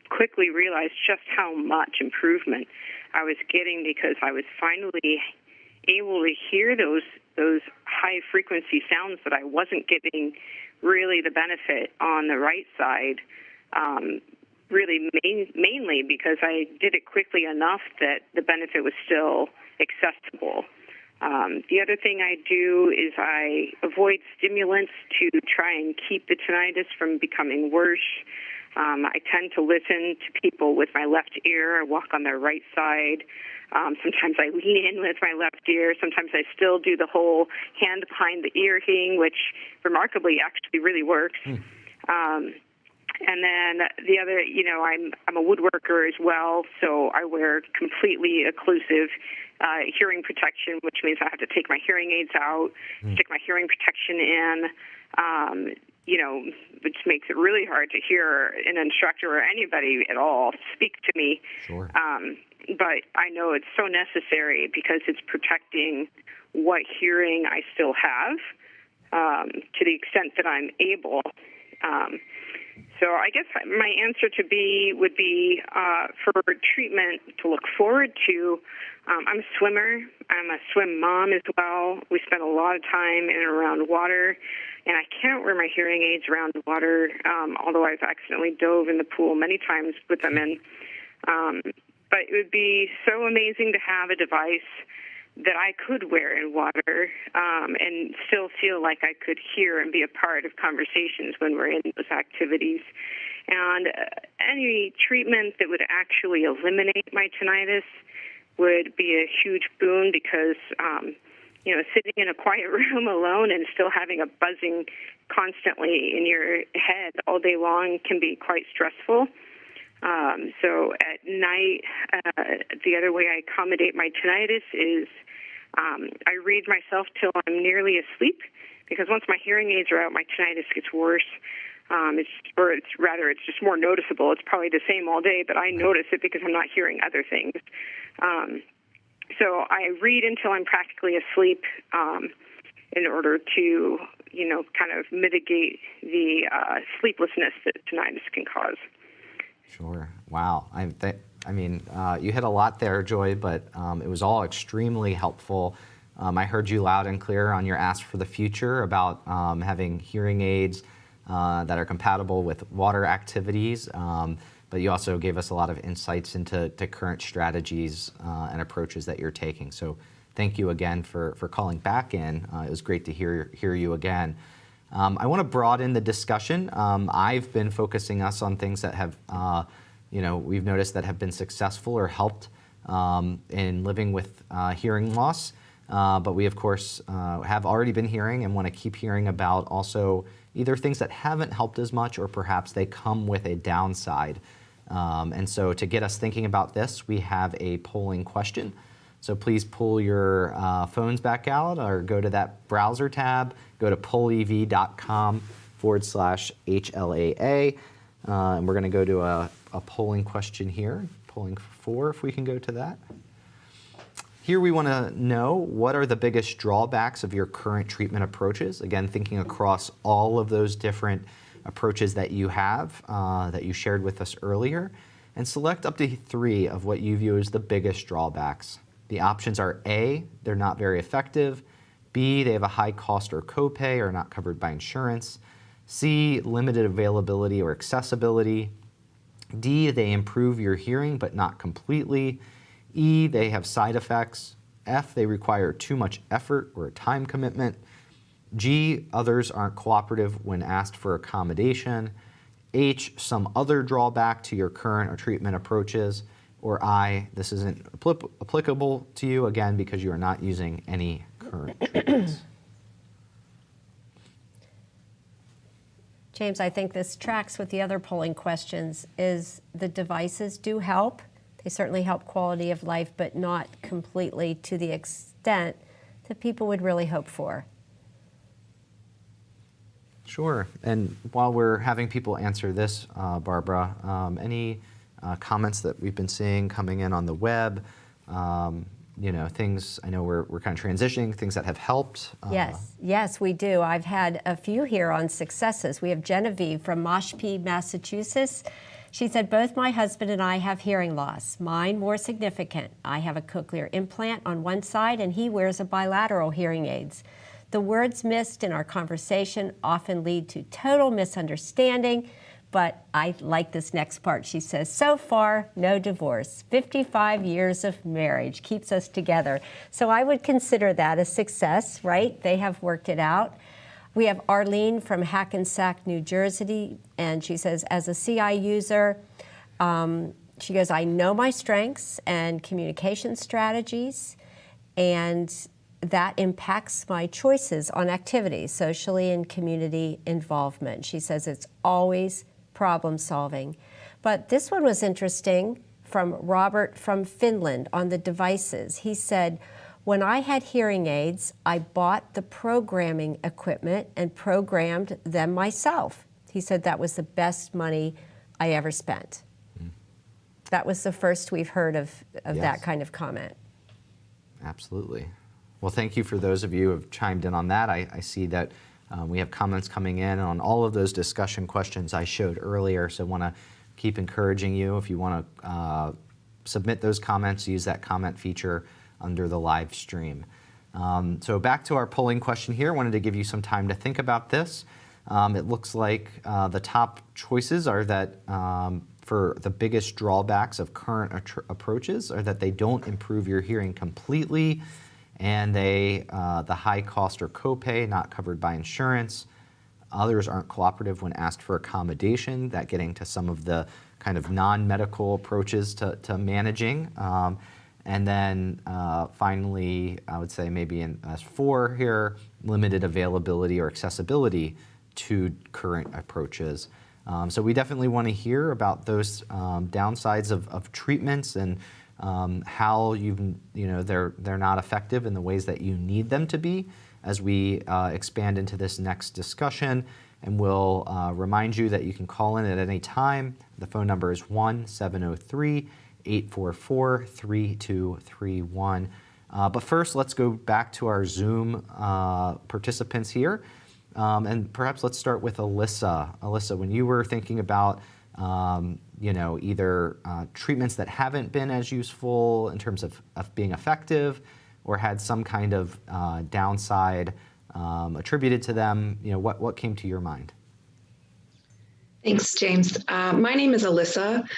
quickly realized just how much improvement I was getting because I was finally able to hear those high-frequency sounds that I wasn't getting really the benefit on the right side. Really mainly because I did it quickly enough that the benefit was still accessible. The other thing I do is I avoid stimulants to try and keep the tinnitus from becoming worse. I tend to listen to people with my left ear. I walk on their right side. Sometimes I lean in with my left ear. Sometimes I still do the whole hand behind the ear thing, which remarkably actually really works. And then the other, I'm a woodworker as well, so I wear completely occlusive hearing protection, which means I have to take my hearing aids out, stick my hearing protection in, which makes it really hard to hear an instructor or anybody at all speak to me. Sure. But I know it's so necessary because it's protecting what hearing I still have to the extent that I'm able. So I guess my answer would be for treatment to look forward to. I'm a swimmer. I'm a swim mom as well. We spend a lot of time in and around water, and I can't wear my hearing aids around water, although I've accidentally dove in the pool many times with them in. But it would be so amazing to have a device that I could wear in water and still feel like I could hear and be a part of conversations when we're in those activities. And any treatment that would actually eliminate my tinnitus would be a huge boon because, sitting in a quiet room alone and still having a buzzing constantly in your head all day long can be quite stressful. So at night, the other way I accommodate my tinnitus is I read myself till I'm nearly asleep, because once my hearing aids are out, my tinnitus gets worse. It's just more noticeable. It's probably the same all day, but I notice it because I'm not hearing other things. So I read until I'm practically asleep in order to, kind of mitigate the sleeplessness that tinnitus can cause. Sure. Wow. You hit a lot there, Joy, but it was all extremely helpful. I heard you loud and clear on your ask for the future about having hearing aids that are compatible with water activities, but you also gave us a lot of insights into current strategies and approaches that you're taking. So thank you again for calling back in. It was great to hear you again. I want to broaden the discussion. I've been focusing us on things that have, we've noticed that have been successful or helped in living with hearing loss. But we, of course, have already been hearing and want to keep hearing about also either things that haven't helped as much or perhaps they come with a downside. And so to get us thinking about this, we have a polling question. So please pull your phones back out or go to that browser tab, go to pollev.com/HLAA. And we're going to go to a polling question here, polling 4, if we can go to that. Here we want to know, what are the biggest drawbacks of your current treatment approaches? Again, thinking across all of those different approaches that you have, that you shared with us earlier, and select up to 3 of what you view as the biggest drawbacks. The options are A, they're not very effective; B, they have a high cost or copay or are not covered by insurance; C, limited availability or accessibility; D, they improve your hearing but not completely; E, they have side effects; F, they require too much effort or a time commitment; G, others aren't cooperative when asked for accommodation; H, some other drawback to your current or treatment approaches; or I, this isn't applicable to you, again, because you are not using any current treatments. James, I think this tracks with the other polling questions. Is the devices do help. They certainly help quality of life, but not completely to the extent that people would really hope for. Sure. And while we're having people answer this, Barbara, any comments that we've been seeing coming in on the web, things, I know we're kind of transitioning, things that have helped. Yes, we do. I've had a few here on successes. We have Genevieve from Mashpee, Massachusetts. She said, both my husband and I have hearing loss, mine more significant. I have a cochlear implant on one side and he wears a bilateral hearing aids. The words missed in our conversation often lead to total misunderstanding. But I like this next part. She says, so far, no divorce. 55 years of marriage keeps us together. So I would consider that a success, right? They have worked it out. We have Arlene from Hackensack, New Jersey, and she says, as a CI user, she goes, I know my strengths and communication strategies, and that impacts my choices on activities, socially and community involvement. She says it's always problem solving. But this one was interesting from Robert from Finland on the devices. He said, when I had hearing aids, I bought the programming equipment and programmed them myself. He said that was the best money I ever spent. That was the first we've heard of Yes. that kind of comment. Absolutely. Well, thank you for those of you who have chimed in on that. I see that we have comments coming in on all of those discussion questions I showed earlier, so I want to keep encouraging you. If you want to submit those comments, use that comment feature under the live stream. So back to our polling question here. I wanted to give you some time to think about this. It looks like the top choices are that for the biggest drawbacks of current approaches are that they don't improve your hearing completely, and the high cost or copay not covered by insurance. Others aren't cooperative when asked for accommodation, that getting to some of the kind of non-medical approaches to managing. And then finally, I would say maybe as 4 here, limited availability or accessibility to current approaches. So we definitely want to hear about those downsides of treatments and how they're not effective in the ways that you need them to be as we expand into this next discussion. And we'll remind you that you can call in at any time. The phone number is 1-703-844-3231. But first, let's go back to our Zoom participants here. And perhaps let's start with Alyssa. Alyssa, when you were thinking about either treatments that haven't been as useful in terms of being effective or had some kind of downside attributed to them, what came to your mind? Thanks, James. My name is Alyssa.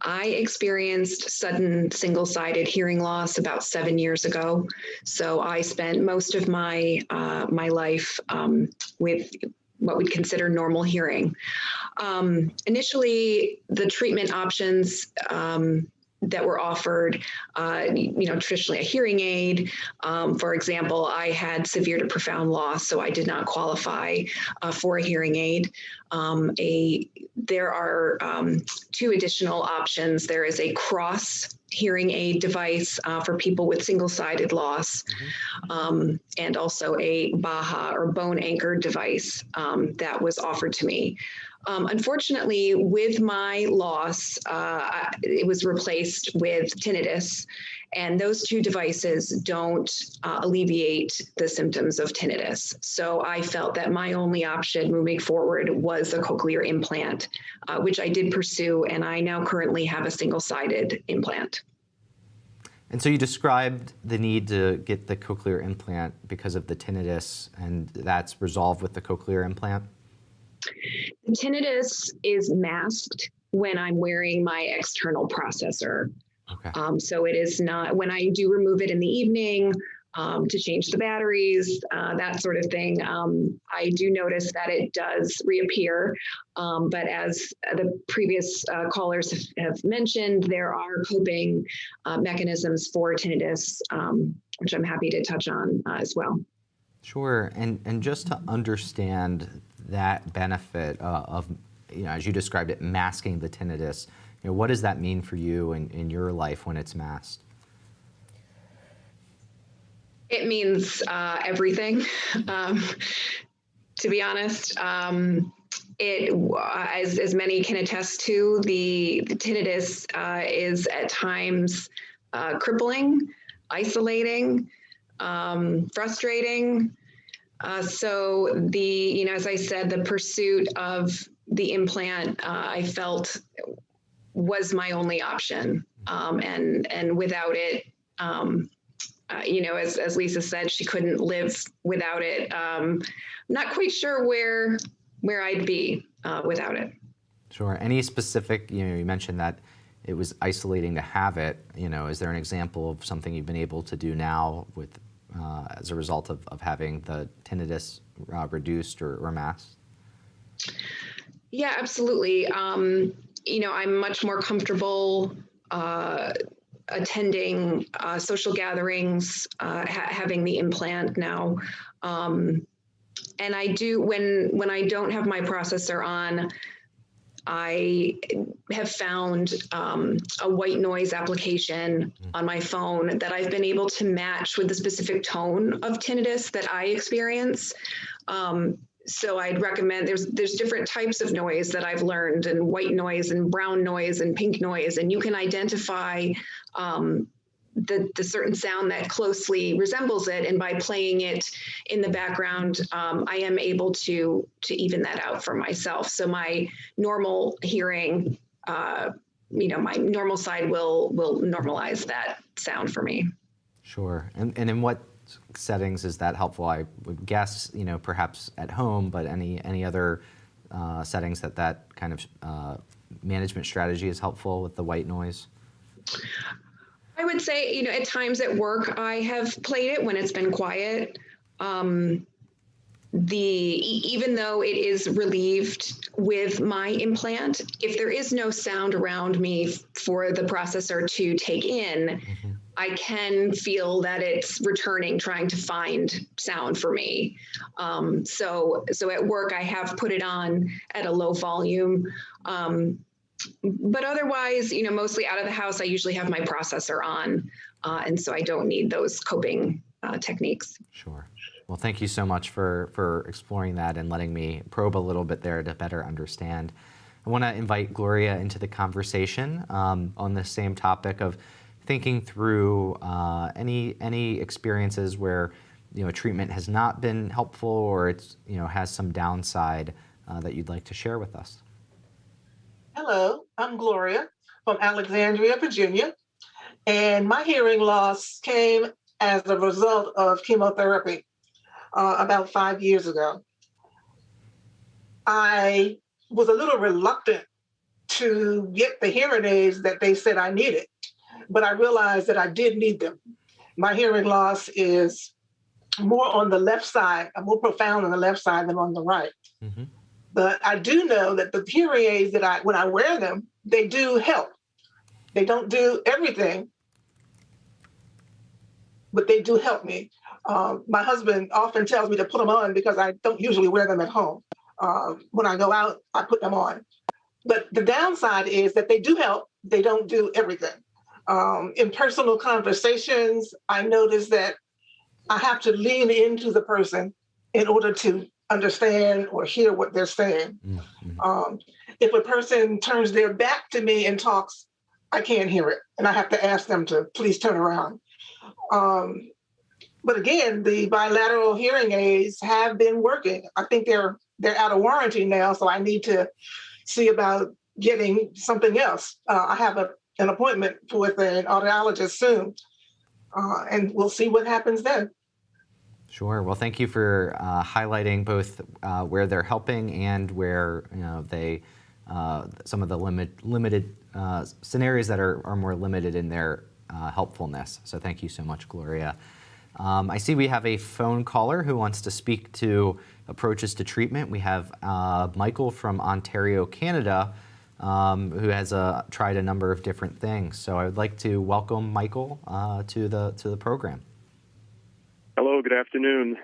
I experienced sudden single-sided hearing loss about 7 years ago. So I spent most of my life with what we'd consider normal hearing. Initially, the treatment options that were offered, traditionally a hearing aid. For example, I had severe to profound loss, so I did not qualify for a hearing aid. There are 2 additional options. There is a cross hearing aid device for people with single-sided loss, and also a BAHA or bone anchored device that was offered to me. Unfortunately, with my loss, it was replaced with tinnitus, and those 2 devices don't alleviate the symptoms of tinnitus. So I felt that my only option moving forward was a cochlear implant, which I did pursue, and I now currently have a single-sided implant. And so you described the need to get the cochlear implant because of the tinnitus, and that's resolved with the cochlear implant? The tinnitus is masked when I'm wearing my external processor. Okay. So it is not, when I do remove it in the evening to change the batteries, that sort of thing, I do notice that it does reappear. But as the previous callers have mentioned, there are coping mechanisms for tinnitus, which I'm happy to touch on as well. Sure, and just to understand that benefit of, as you described it, masking the tinnitus, what does that mean for you in your life when it's masked? It means everything, to be honest. As many can attest to, the tinnitus is at times crippling, isolating, frustrating. So as I said, the pursuit of the implant, I felt was my only option. And without it, as Lisa said, she couldn't live without it. Not quite sure where I'd be without it. Sure. Any specific, you mentioned that it was isolating to have it. Is there an example of something you've been able to do now with as a result of having the tinnitus reduced or masked? Yeah, absolutely. I'm much more comfortable attending social gatherings, having the implant now. And I do, when I don't have my processor on, I have found a white noise application on my phone that I've been able to match with the specific tone of tinnitus that I experience. So I'd recommend, there's different types of noise that I've learned, and white noise and brown noise and pink noise, and you can identify the certain sound that closely resembles it, and by playing it in the background, I am able to even that out for myself. So my normal hearing, my normal side will normalize that sound for me. Sure. And in what settings is that helpful? I would guess, perhaps at home, but any other settings that kind of management strategy is helpful with the white noise? I would say, at times at work, I have played it when it's been quiet. Even though it is relieved with my implant, if there is no sound around me for the processor to take in, I can feel that it's returning, trying to find sound for me. So at work, I have put it on at a low volume. But otherwise, mostly out of the house, I usually have my processor on. And so I don't need those coping techniques. Sure. Well, thank you so much for exploring that and letting me probe a little bit there to better understand. I want to invite Gloria into the conversation on the same topic of thinking through any experiences where treatment has not been helpful, or it's has some downside that you'd like to share with us. Hello, I'm Gloria from Alexandria, Virginia, and my hearing loss came as a result of chemotherapy about 5 years ago. I was a little reluctant to get the hearing aids that they said I needed, but I realized that I did need them. My hearing loss is more on the left side, more profound on the left side than on the right. Mm-hmm. But I do know that the hearing aids that when I wear them, they do help. They don't do everything, but they do help me. My husband often tells me to put them on because I don't usually wear them at home. When I go out, I put them on. But the downside is that they do help. They don't do everything. In personal conversations, I notice that I have to lean into the person in order to understand or hear what they're saying. Mm-hmm. If a person turns their back to me and talks, I can't hear it, and I have to ask them to please turn around. But again, the bilateral hearing aids have been working. I think they're out of warranty now, so I need to see about getting something else. I have an appointment with an audiologist soon, and we'll see what happens then. Sure. Well, thank you for highlighting both where they're helping and where they some of the limited scenarios that are more limited in their helpfulness. So thank you so much, Gloria. I see we have a phone caller who wants to speak to approaches to treatment. We have Michael from Ontario, Canada, who has tried a number of different things. So I would like to welcome Michael to the program. Hello, good afternoon.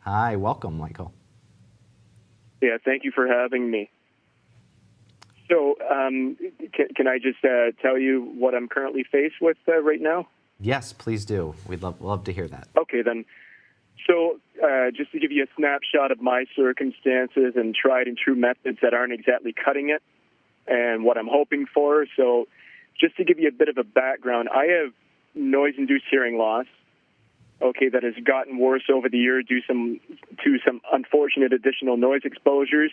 Hi, welcome, Michael. Yeah, thank you for having me. So, can I just tell you what I'm currently faced with right now? Yes, please do. We'd love to hear that. Okay, then. So, just to give you a snapshot of my circumstances and tried and true methods that aren't exactly cutting it and what I'm hoping for. So, just to give you a bit of a background, I have noise-induced hearing loss. Okay, that has gotten worse over the year due to some unfortunate additional noise exposures,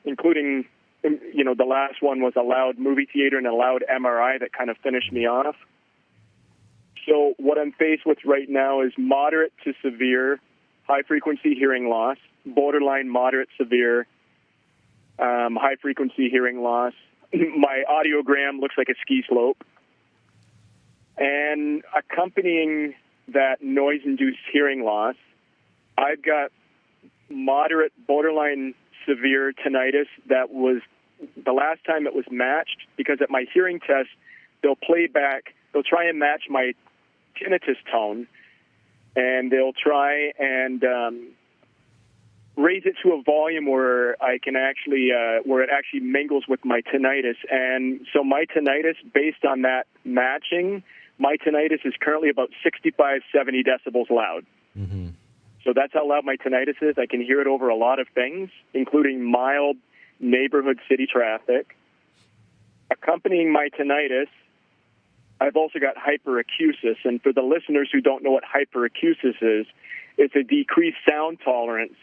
including, the last one was a loud movie theater and a loud MRI that kind of finished me off. So what I'm faced with right now is moderate to severe high-frequency hearing loss, borderline moderate severe high-frequency hearing loss. My audiogram looks like a ski slope. And accompanying that noise-induced hearing loss, I've got moderate, borderline severe tinnitus that was, the last time it was matched, because at my hearing test, they'll try and match my tinnitus tone, and they'll try and raise it to a volume where I can actually, where it actually mingles with my tinnitus. And so my tinnitus, based on that matching, my tinnitus is currently about 65, 70 decibels loud. Mm-hmm. So that's how loud my tinnitus is. I can hear it over a lot of things, including mild neighborhood city traffic. Accompanying my tinnitus, I've also got hyperacusis. And for the listeners who don't know what hyperacusis is, it's a decreased sound tolerance.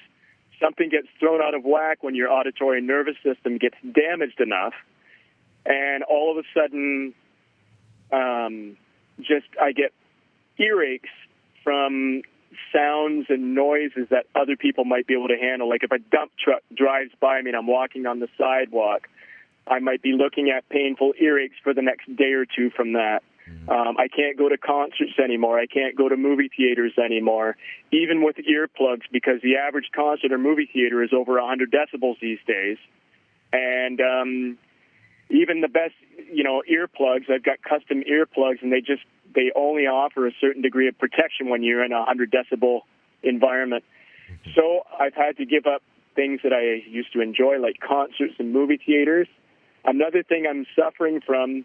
Something gets thrown out of whack when your auditory nervous system gets damaged enough, and all of a sudden, I get earaches from sounds and noises that other people might be able to handle. Like if a dump truck drives by me and I'm walking on the sidewalk, I might be looking at painful earaches for the next day or two from that. I can't go to concerts anymore. I can't go to movie theaters anymore, even with earplugs, because the average concert or movie theater is over 100 decibels these days. And even the best, earplugs, I've got custom earplugs, and they only offer a certain degree of protection when you're in a 100 decibel environment. So I've had to give up things that I used to enjoy, like concerts and movie theaters. Another thing I'm suffering from,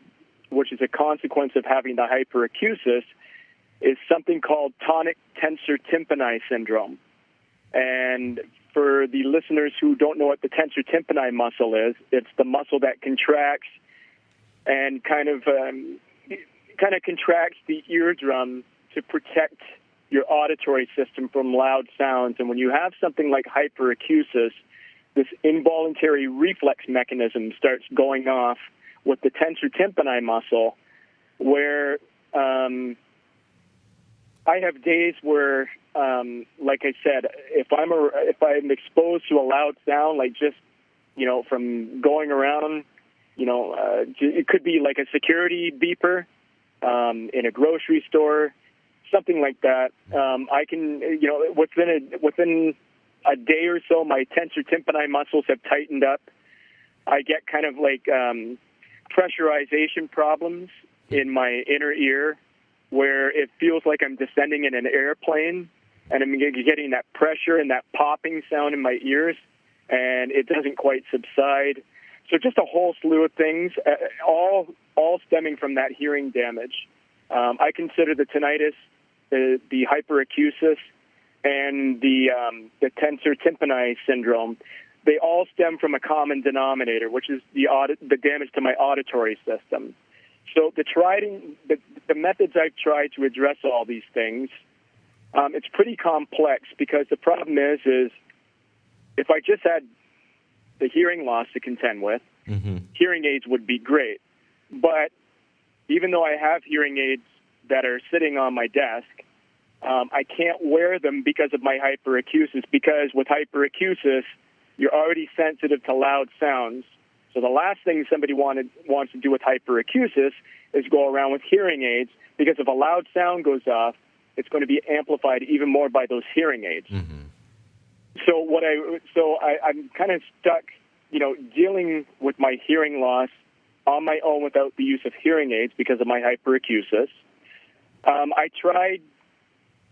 which is a consequence of having the hyperacusis, is something called tonic tensor tympani syndrome. And for the listeners who don't know what the tensor tympani muscle is, it's the muscle that contracts and kind of contracts the eardrum to protect your auditory system from loud sounds. And when you have something like hyperacusis, this involuntary reflex mechanism starts going off with the tensor tympani muscle, where I have days where, like I said, if I'm exposed to a loud sound, like just from going around, it could be like a security beeper in a grocery store, something like that. I can, within a day or so, my tensor tympani muscles have tightened up. I get kind of like pressurization problems in my inner ear, where it feels like I'm descending in an airplane, and I'm getting that pressure and that popping sound in my ears, and it doesn't quite subside. So just a whole slew of things, all stemming from that hearing damage. I consider the tinnitus, the hyperacusis, and the tensor tympani syndrome, they all stem from a common denominator, which is the damage to my auditory system. So the methods I've tried to address all these things, it's pretty complex, because the problem is if I just had the hearing loss to contend with, hearing aids would be great. But even though I have hearing aids that are sitting on my desk, I can't wear them because of my hyperacusis, because with hyperacusis, you're already sensitive to loud sounds. So the last thing somebody wants to do with hyperacusis is go around with hearing aids, because if a loud sound goes off, it's going to be amplified even more by those hearing aids. So I'm kind of stuck, dealing with my hearing loss on my own without the use of hearing aids because of my hyperacusis. I tried,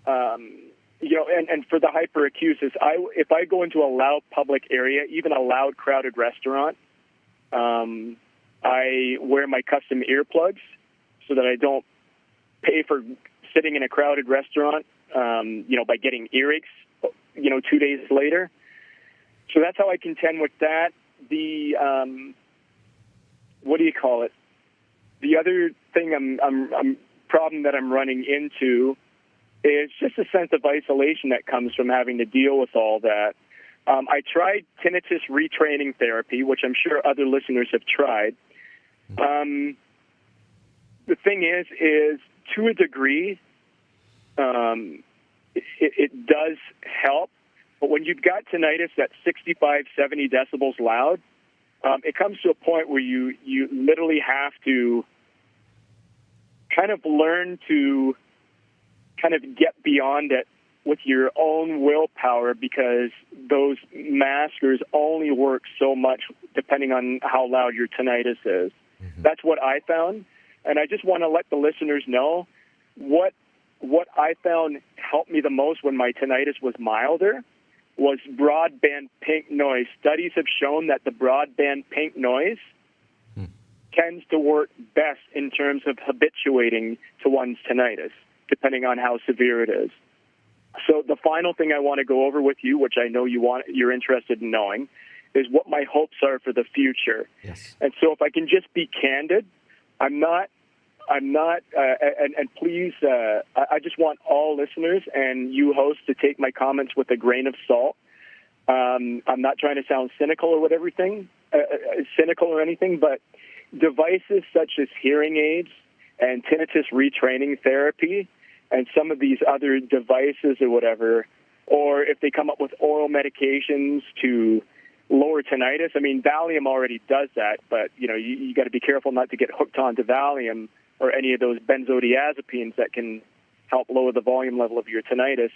and for the hyperacusis, if I go into a loud public area, even a loud crowded restaurant, I wear my custom earplugs so that I don't pay for sitting in a crowded restaurant, by getting earaches, 2 days later. So that's how I contend with that. The, the other thing problem that I'm running into is just a sense of isolation that comes from having to deal with all that. I tried tinnitus retraining therapy, which I'm sure other listeners have tried. The thing is to a degree, it does help. But when you've got tinnitus that's 65, 70 decibels loud, it comes to a point where you literally have to kind of learn to kind of get beyond it with your own willpower, because those maskers only work so much depending on how loud your tinnitus is. That's what I found. And I just want to let the listeners know what I found helped me the most when my tinnitus was milder was broadband pink noise. Studies have shown that the broadband pink noise tends to work best in terms of habituating to one's tinnitus, depending on how severe it is. So the final thing I want to go over with you, which I know you're interested in knowing, is what my hopes are for the future. Yes. And so if I can just be candid, I'm not, and please, I just want all listeners and you hosts to take my comments with a grain of salt. I'm not trying to sound cynical or anything, but devices such as hearing aids and tinnitus retraining therapy and some of these other devices or whatever, or if they come up with oral medications to lower tinnitus. I mean, Valium already does that, but, you got to be careful not to get hooked onto Valium or any of those benzodiazepines that can help lower the volume level of your tinnitus.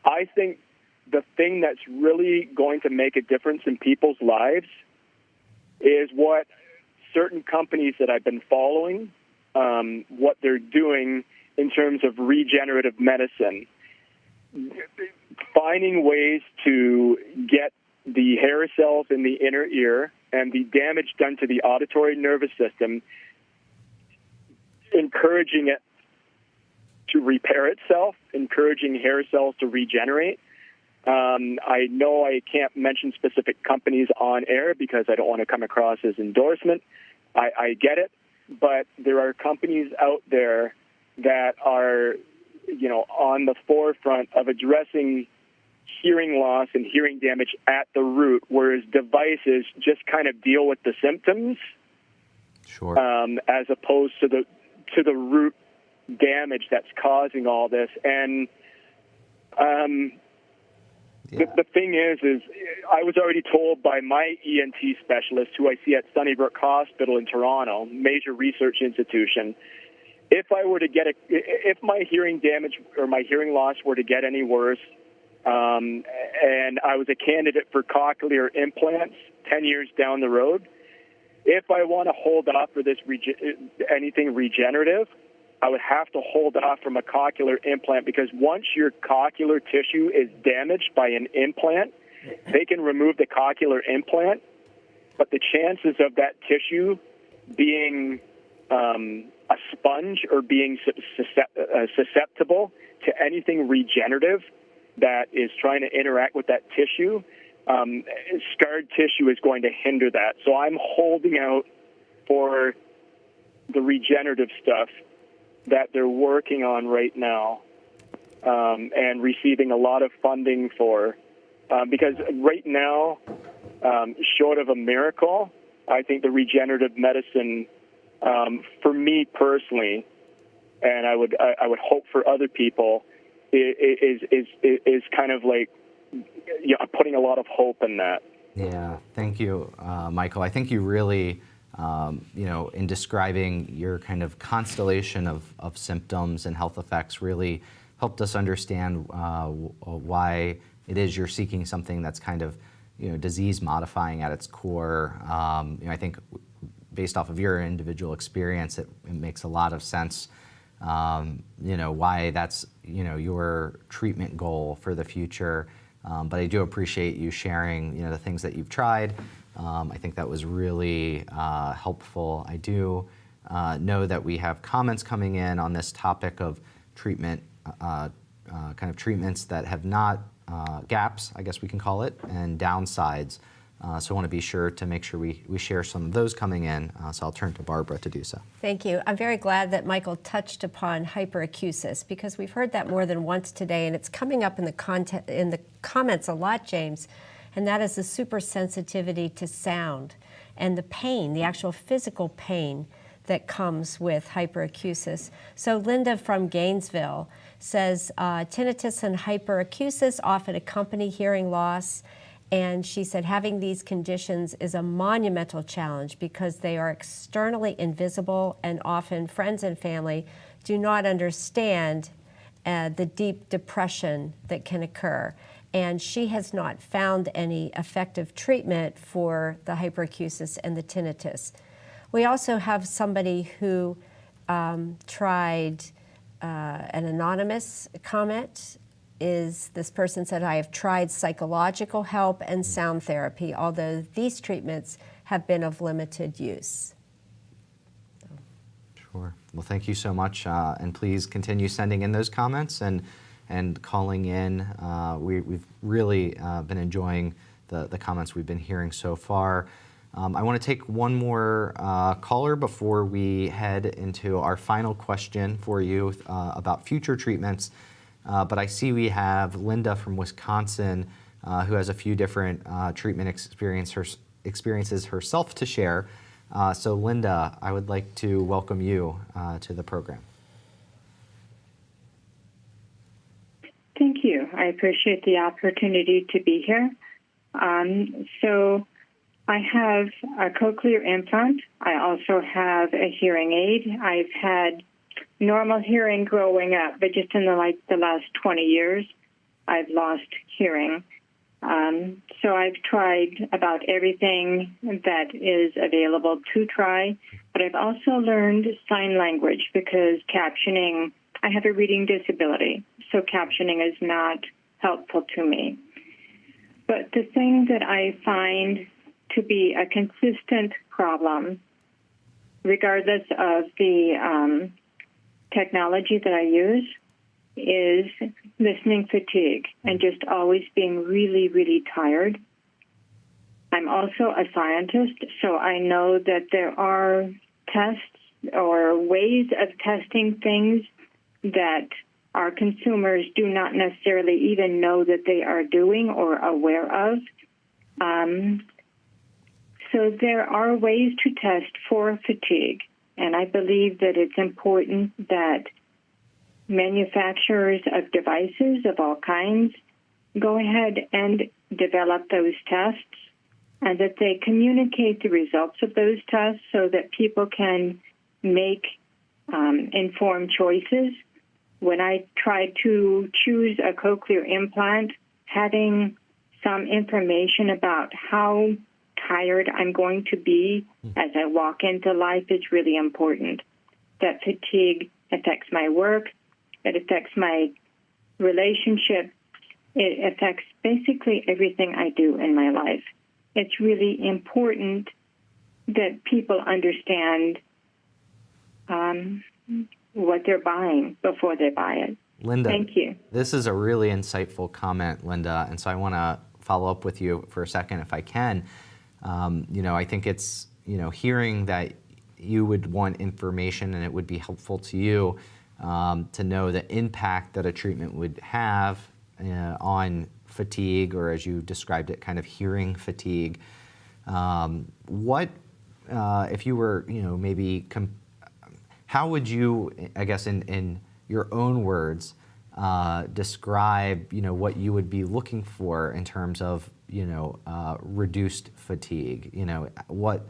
I think the thing that's really going to make a difference in people's lives is what certain companies that I've been following, what they're doing in terms of regenerative medicine, finding ways to get the hair cells in the inner ear and the damage done to the auditory nervous system, encouraging it to repair itself, encouraging hair cells to regenerate. I know I can't mention specific companies on air because I don't want to come across as endorsement. I get it, but there are companies out there that are, on the forefront of addressing hearing loss and hearing damage at the root, whereas devices just kind of deal with the symptoms, sure, as opposed to the root damage that's causing all this. And the thing is I was already told by my ENT specialist, who I see at Sunnybrook Hospital in Toronto, major research institution, if my hearing damage or my hearing loss were to get any worse, and I was a candidate for cochlear implants 10 years down the road, if I want to hold off for this anything regenerative, I would have to hold off from a cochlear implant, because once your cochlear tissue is damaged by an implant, they can remove the cochlear implant, but the chances of that tissue being a sponge or being susceptible to anything regenerative that is trying to interact with that tissue, scarred tissue is going to hinder that. So I'm holding out for the regenerative stuff that they're working on right now, and receiving a lot of funding for, because right now, short of a miracle, I think the regenerative medicine, for me personally, and I would hope for other people, is kind of like, I'm putting a lot of hope in that. Yeah, thank you, Michael. I think you really, in describing your kind of constellation of symptoms and health effects, really helped us understand why it is you're seeking something that's kind of, disease modifying at its core. I think based off of your individual experience, it makes a lot of sense, why that's, your treatment goal for the future. But I do appreciate you sharing, the things that you've tried. I think that was really helpful. I do know that we have comments coming in on this topic of treatment, kind of treatments that have not gaps, I guess we can call it, and downsides. So I want to be sure to make sure we share some of those coming in. So I'll turn to Barbara to do so. Thank you. I'm very glad that Michael touched upon hyperacusis, because we've heard that more than once today, and it's coming up in the comments a lot, James, and that is the supersensitivity to sound and the pain, the actual physical pain that comes with hyperacusis. So Linda from Gainesville says, tinnitus and hyperacusis often accompany hearing loss. And she said having these conditions is a monumental challenge because they are externally invisible, and often friends and family do not understand the deep depression that can occur. And she has not found any effective treatment for the hyperacusis and the tinnitus. We also have somebody who tried an anonymous comment is this person said, I have tried psychological help and sound therapy, although these treatments have been of limited use. Sure. Well, thank you so much, and please continue sending in those comments and calling in. We've really been enjoying the comments we've been hearing so far. I want to take one more caller before we head into our final question for you about future treatments. But I see we have Linda from Wisconsin who has a few different treatment experiences herself to share. So Linda, I would like to welcome you to the program. Thank you. I appreciate the opportunity to be here. So I have a cochlear implant. I also have a hearing aid. I've had normal hearing growing up, but just in the last 20 years, I've lost hearing. So I've tried about everything that is available to try, but I've also learned sign language because captioning, I have a reading disability, so captioning is not helpful to me. But the thing that I find to be a consistent problem, regardless of the technology that I use, is listening fatigue and just always being really, really tired. I'm also a scientist, so I know that there are tests or ways of testing things that our consumers do not necessarily even know that they are doing or aware of. So there are ways to test for fatigue, and I believe that it's important that manufacturers of devices of all kinds go ahead and develop those tests and that they communicate the results of those tests so that people can make informed choices. When I tried to choose a cochlear implant, having some information about how tired I'm going to be as I walk into life is really important. That fatigue affects my work, it affects my relationship, it affects basically everything I do in my life. It's really important that people understand what they're buying before they buy it. Linda, thank you. This is a really insightful comment, Linda, and so I want to follow up with you for a second if I can. I think it's, hearing that you would want information and it would be helpful to you to know the impact that a treatment would have on fatigue, or as you described it, kind of hearing fatigue. What, if you were, maybe, how would you, I guess, in your own words, describe, what you would be looking for in terms of, reduced fatigue? What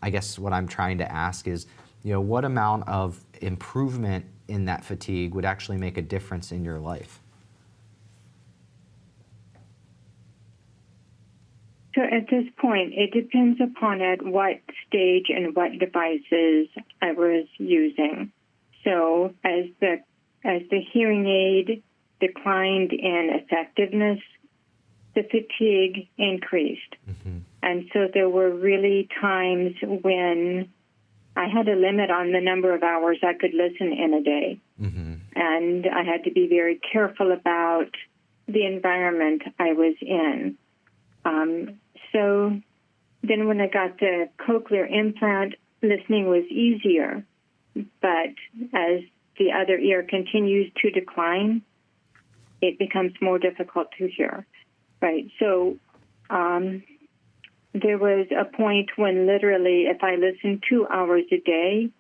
I'm trying to ask is, what amount of improvement in that fatigue would actually make a difference in your life? So at this point, it depends upon at what stage and what devices I was using. So as the hearing aid declined in effectiveness, the fatigue increased. Mm-hmm. And so there were really times when I had a limit on the number of hours I could listen in a day. Mm-hmm. And I had to be very careful about the environment I was in. So then when I got the cochlear implant, listening was easier. But as the other ear continues to decline, it becomes more difficult to hear. Right. So there was a point when literally if I listened 2 hours a day,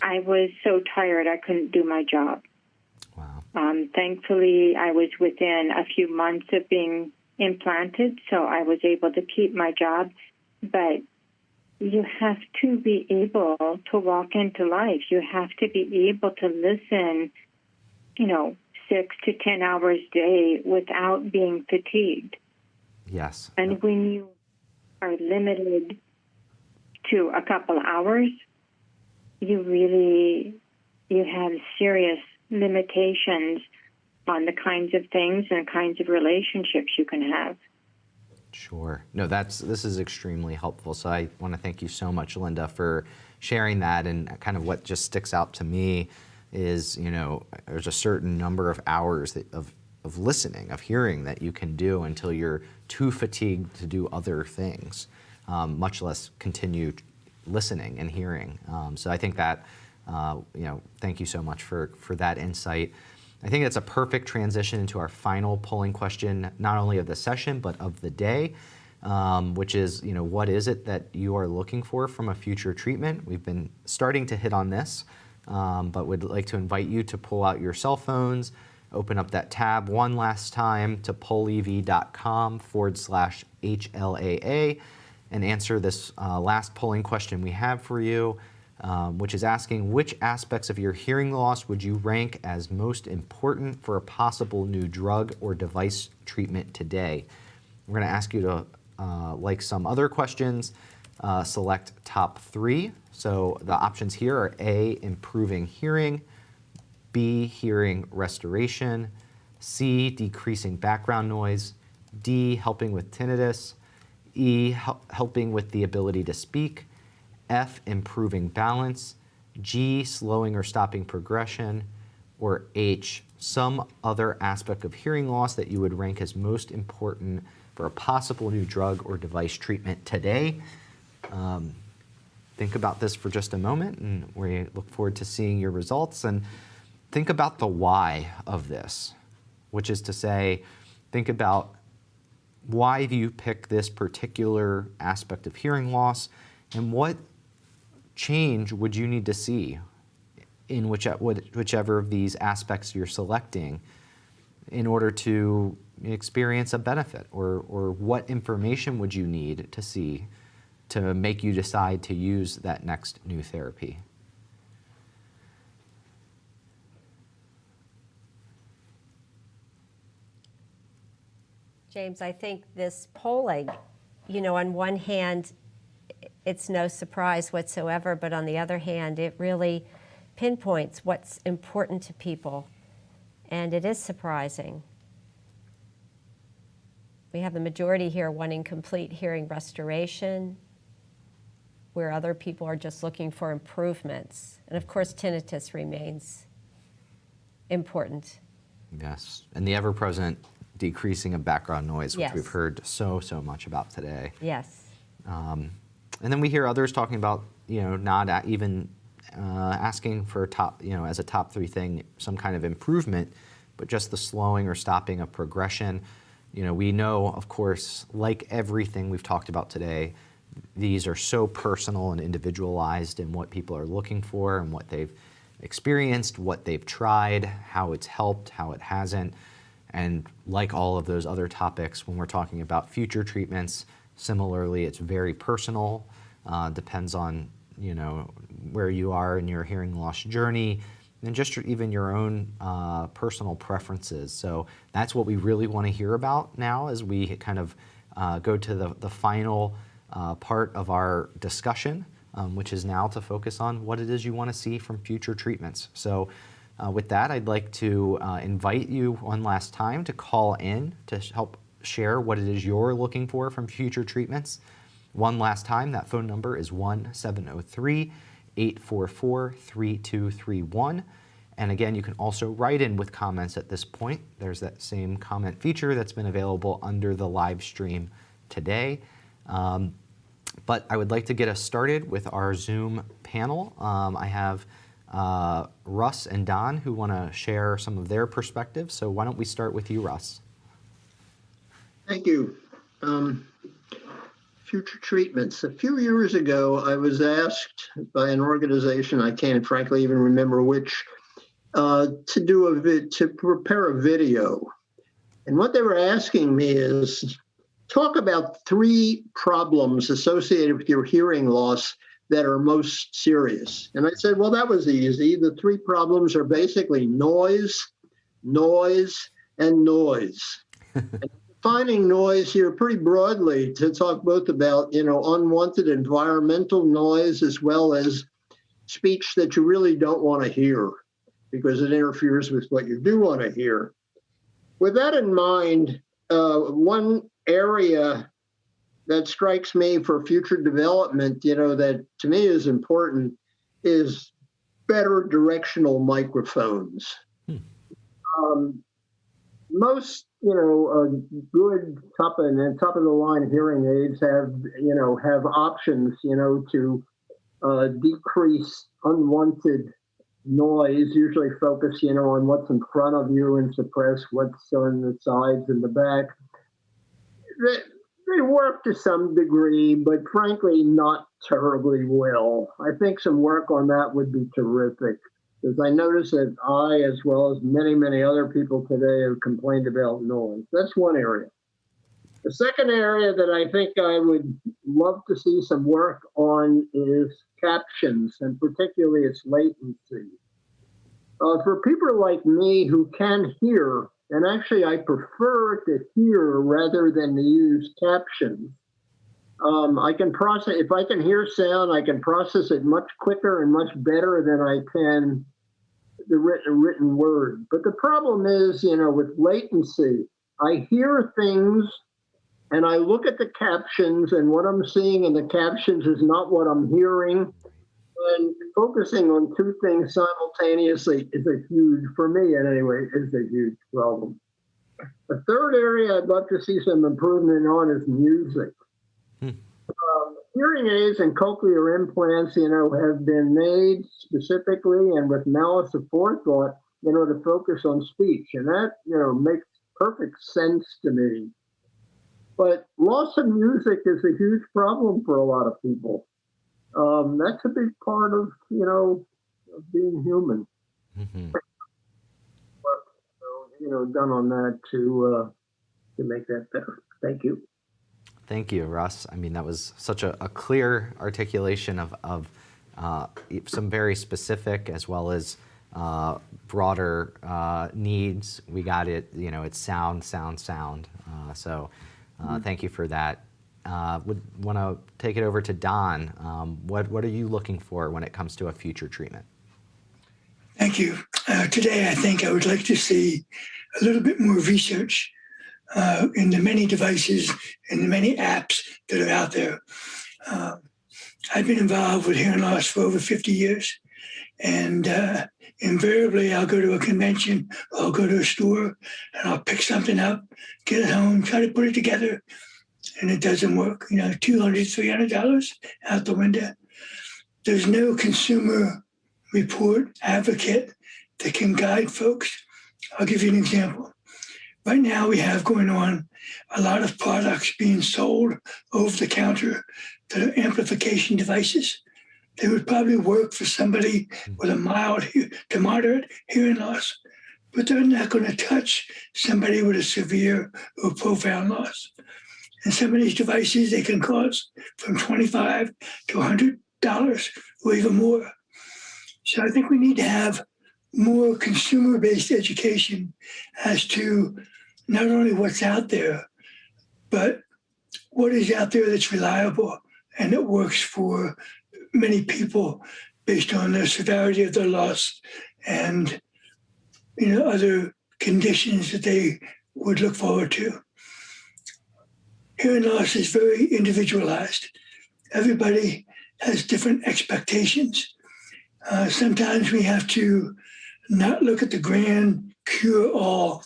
I was so tired I couldn't do my job. Wow. Thankfully, I was within a few months of being implanted, so I was able to keep my job. But you have to be able to walk into life. You have to be able to listen, 6 to 10 hours a day without being fatigued. Yes. And when you are limited to a couple hours, you have serious limitations on the kinds of things and kinds of relationships you can have. Sure. No, this is extremely helpful. So I want to thank you so much, Linda, for sharing that. And kind of what just sticks out to me is, there's a certain number of hours of listening, of hearing that you can do until you're too fatigued to do other things, much less continue listening and hearing. So I think that, thank you so much for that insight. I think that's a perfect transition into our final polling question, not only of the session, but of the day, which is, what is it that you are looking for from a future treatment? We've been starting to hit on this, but would like to invite you to pull out your cell phones, open up that tab one last time to pollev.com/HLAA and answer this last polling question we have for you. Which is asking, which aspects of your hearing loss would you rank as most important for a possible new drug or device treatment today? We're going to ask you to, like some other questions, select top 3. So the options here are A, improving hearing, B, hearing restoration, C, decreasing background noise, D, helping with tinnitus, E, helping with the ability to speak, F, improving balance, G, slowing or stopping progression, or H, some other aspect of hearing loss that you would rank as most important for a possible new drug or device treatment today. Think about this for just a moment, and we look forward to seeing your results. And think about the why of this, which is to say, think about why do you pick this particular aspect of hearing loss, and what change would you need to see in whichever of these aspects you're selecting in order to experience a benefit, or what information would you need to see to make you decide to use that next new therapy? James, I think this polling, on one hand, it's no surprise whatsoever, but on the other hand, it really pinpoints what's important to people, and it is surprising. We have the majority here wanting complete hearing restoration, where other people are just looking for improvements. And of course, tinnitus remains important. Yes, and the ever-present decreasing of background noise, which Yes. we've heard so much about today. Yes. And then we hear others talking about, not even asking for as a top 3 thing, some kind of improvement, but just the slowing or stopping of progression. We know, of course, like everything we've talked about today, these are so personal and individualized in what people are looking for and what they've experienced, what they've tried, how it's helped, how it hasn't. And like all of those other topics, when we're talking about future treatments, similarly, it's very personal, depends on, where you are in your hearing loss journey, and just even your own personal preferences. So that's what we really want to hear about now as we kind of go to the final part of our discussion, which is now to focus on what it is you want to see from future treatments. So with that, I'd like to invite you one last time to call in to help share what it is you're looking for from future treatments. One last time, that phone number is 1-703-844-3231. And again, you can also write in with comments at this point. There's that same comment feature that's been available under the live stream today. But I would like to get us started with our Zoom panel. I have Russ and Don who want to share some of their perspectives. So why don't we start with you, Russ? Thank you. Future treatments. A few years ago, I was asked by an organization, I can't frankly even remember which, to prepare a video. And what they were asking me is, talk about 3 problems associated with your hearing loss that are most serious. And I said, well, that was easy. The 3 problems are basically noise, and noise. And defining noise here pretty broadly to talk both about, unwanted environmental noise as well as speech that you really don't want to hear because it interferes with what you do want to hear. With that in mind, one area that strikes me for future development, that to me is important, is better directional microphones. Most, good top of the line hearing aids have options, to decrease unwanted noise, usually focus, on what's in front of you and suppress what's on the sides and the back. They work to some degree, but frankly, not terribly well. I think some work on that would be terrific, because I notice that I, as well as many, many other people today, have complained about noise. That's one area. The second area that I think I would love to see some work on is captions, and particularly its latency. For people like me who can hear, and actually I prefer to hear rather than to use captions, I can process, if I can hear sound, I can process it much quicker and much better than I can the written word. But the problem is, with latency, I hear things and I look at the captions, and what I'm seeing in the captions is not what I'm hearing. And focusing on two things simultaneously is for me anyway, is a huge problem. The third area I'd love to see some improvement on is music. Hearing aids and cochlear implants, have been made specifically and with malice aforethought, to focus on speech. And that, makes perfect sense to me. But loss of music is a huge problem for a lot of people. That's a big part of, of being human. But, done on that to make that better. Thank you. Thank you, Russ. I mean, that was such a clear articulation of some very specific as well as broader needs. We got it, it's sound. So thank you for that. Would want to take it over to Don. What are you looking for when it comes to a future treatment? Thank you. Today, I think I would like to see a little bit more research in the many devices and the many apps that are out there. I've been involved with hearing loss for over 50 years, and invariably I'll go to a convention, or I'll go to a store, and I'll pick something up, get it home, try to put it together, and it doesn't work. $200, $300 out the window. There's no consumer report advocate that can guide folks. I'll give you an example. Right now we have going on a lot of products being sold over the counter that are amplification devices. They would probably work for somebody with a mild to moderate hearing loss, but they're not going to touch somebody with a severe or profound loss. And some of these devices, they can cost from $25 to $100 or even more. So I think we need to have more consumer-based education as to not only what's out there, but what is out there that's reliable and that works for many people based on the severity of their loss and other conditions that they would look forward to. Hearing loss is very individualized. Everybody has different expectations. Sometimes we have to not look at the grand cure-all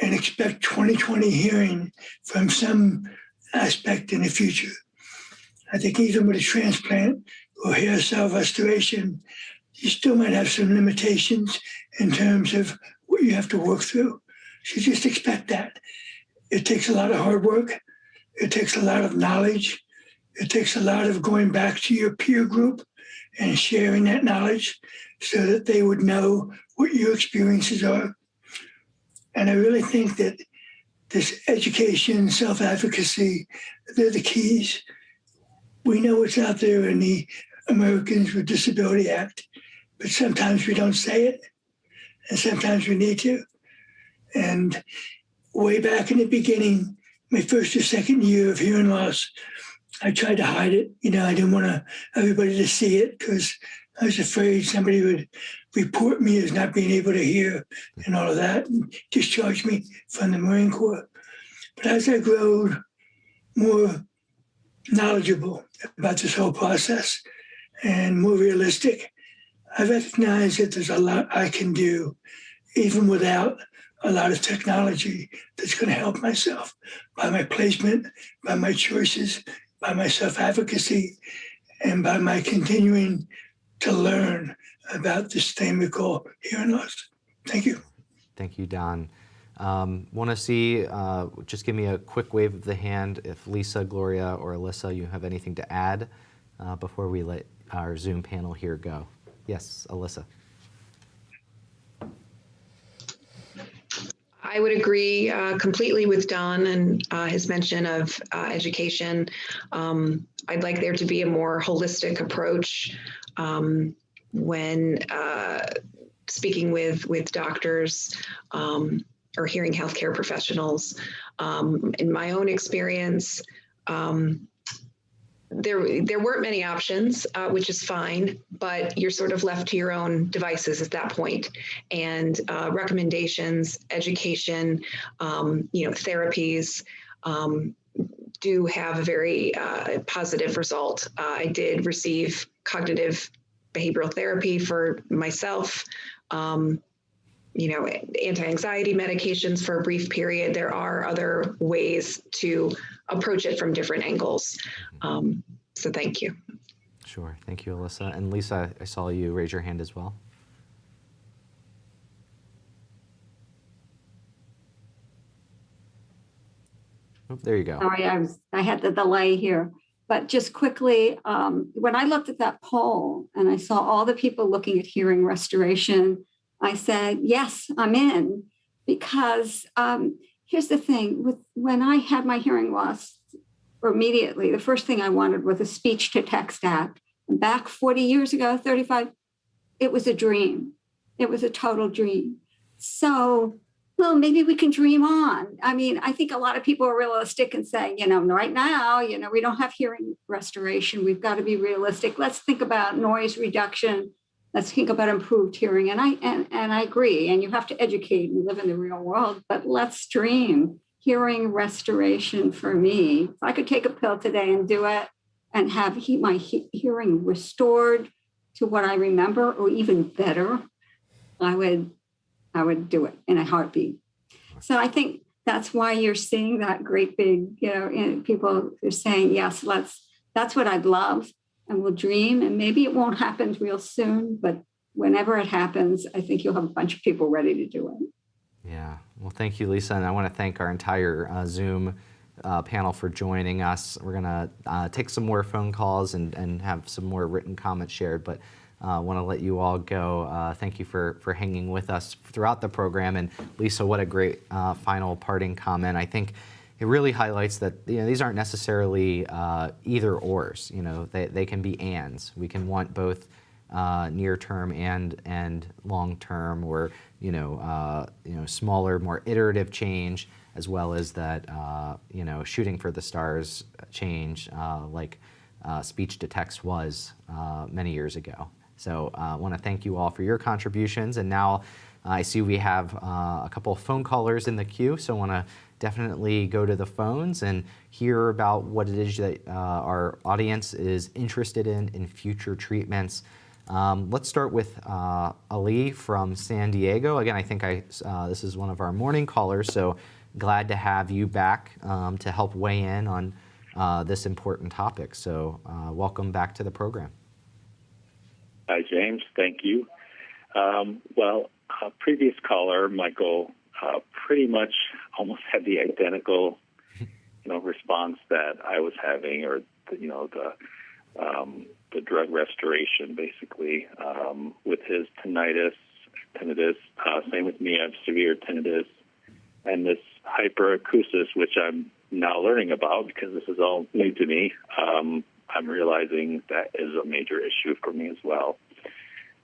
and expect 20/20 hearing from some aspect in the future. I think even with a transplant or hair cell restoration, you still might have some limitations in terms of what you have to work through. So just expect that. It takes a lot of hard work. It takes a lot of knowledge. It takes a lot of going back to your peer group and sharing that knowledge so that they would know what your experiences are. And I really think that this education, self-advocacy, they're the keys. We know what's out there in the Americans with Disability Act, but sometimes we don't say it, and sometimes we need to. And way back in the beginning, my first or second year of hearing loss, I tried to hide it. I didn't want everybody to see it because I was afraid somebody would report me as not being able to hear and all of that, and discharge me from the Marine Corps. But as I grew more knowledgeable about this whole process and more realistic, I recognize that there's a lot I can do, even without a lot of technology, that's going to help myself by my placement, by my choices, by my self-advocacy, and by my continuing to learn about this thing we call hearing loss. Thank you. Thank you, Don. Want to see, just give me a quick wave of the hand if Lisa, Gloria, or Alyssa, you have anything to add before we let our Zoom panel here go. Yes, Alyssa. I would agree completely with Don and his mention of education. I'd like there to be a more holistic approach when speaking with doctors or hearing healthcare professionals. In my own experience, there weren't many options, which is fine, but you're sort of left to your own devices at that point. And recommendations, education, therapies do have a very positive result. I did receive cognitive behavioral therapy for myself, anti-anxiety medications for a brief period. There are other ways to approach it from different angles. So thank you. Sure. Thank you, Alyssa. And Lisa, I saw you raise your hand as well. Oh, there you go. Sorry, I had the delay here. But just quickly, when I looked at that poll and I saw all the people looking at hearing restoration, I said, yes, I'm in, because here's the thing. When I had my hearing loss, immediately, the first thing I wanted was a speech-to-text app. And back 40 years ago, 35, it was a dream. It was a total dream. So, well, maybe we can dream on. I mean, I think a lot of people are realistic and say, right now, we don't have hearing restoration. We've got to be realistic. Let's think about noise reduction. Let's think about improved hearing. And I agree. And you have to educate and live in the real world, but let's dream. Hearing restoration for me. If I could take a pill today and do it and have my hearing restored to what I remember, or even better, I would do it in a heartbeat. So I think that's why you're seeing that great big, people are saying, yes, that's what I'd love, and we'll dream. And maybe it won't happen real soon, but whenever it happens, I think you'll have a bunch of people ready to do it. Yeah. Well, thank you, Lisa. And I want to thank our entire Zoom panel for joining us. We're going to take some more phone calls and have some more written comments shared, but I want to let you all go. Thank you for hanging with us throughout the program. And Lisa, what a great final parting comment. I think it really highlights that these aren't necessarily either ors. They can be ands. We can want both near term and long term, or smaller, more iterative change, as well as that shooting for the stars change, like speech to text was many years ago. So I want to thank you all for your contributions. And now I see we have a couple of phone callers in the queue, so I want to definitely go to the phones and hear about what it is that our audience is interested in future treatments. Let's start with Ali from San Diego. Again, I think this is one of our morning callers, so glad to have you back to help weigh in on this important topic. So welcome back to the program. Hi, James. Thank you. Previous caller, Michael, pretty much almost had the identical, response that I was having, or the drug restoration, basically, with his tinnitus. Same with me. I have severe tinnitus and this hyperacusis, which I'm now learning about because this is all new to me. I'm realizing that is a major issue for me as well.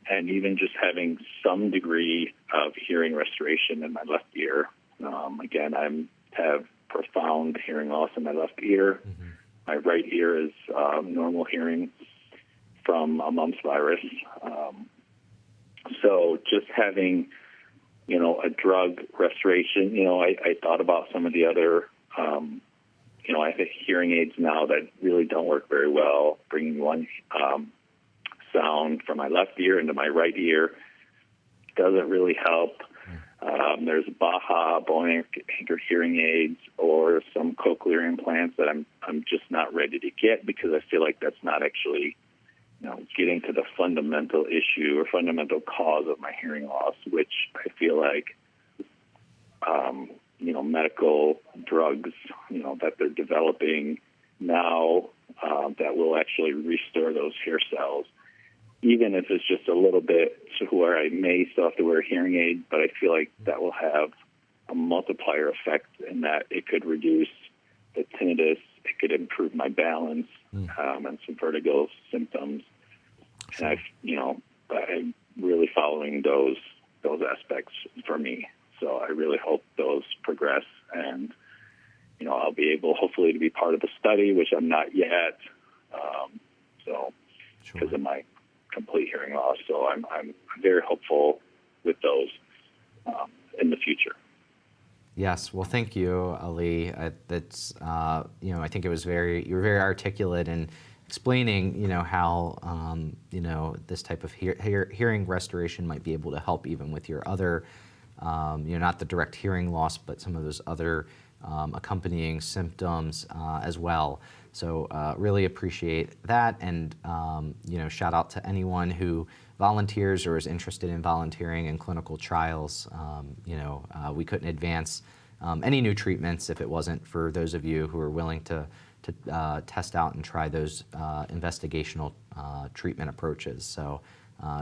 And even just having some degree of hearing restoration in my left ear. Again, I have profound hearing loss in my left ear. Mm-hmm. My right ear is normal hearing. from a mumps virus. So just having, a drug restoration, I thought about some of the other, I have hearing aids now that really don't work very well, bringing one sound from my left ear into my right ear doesn't really help. There's Baha, bone anchored hearing aids, or some cochlear implants that I'm just not ready to get because I feel like that's not actually, getting to the fundamental issue or fundamental cause of my hearing loss, which I feel like, medical drugs, that they're developing now that will actually restore those hair cells, even if it's just a little bit to where I may still have to wear a hearing aid, but I feel like that will have a multiplier effect in that it could reduce the tinnitus, it could improve my balance, and some vertigo symptoms. And I'm really following those aspects for me. So I really hope those progress, and I'll be able hopefully to be part of the study, which I'm not yet. Because of my complete hearing loss, so I'm very hopeful with those in the future. Yes, well, thank you, Ali. That's I think you were very articulate in explaining how this type of hearing restoration might be able to help even with your other not the direct hearing loss, but some of those other accompanying symptoms as well. So really appreciate that, and shout out to anyone who volunteers or is interested in volunteering in clinical trials. We couldn't advance any new treatments if it wasn't for those of you who are willing to test out and try those investigational treatment approaches. So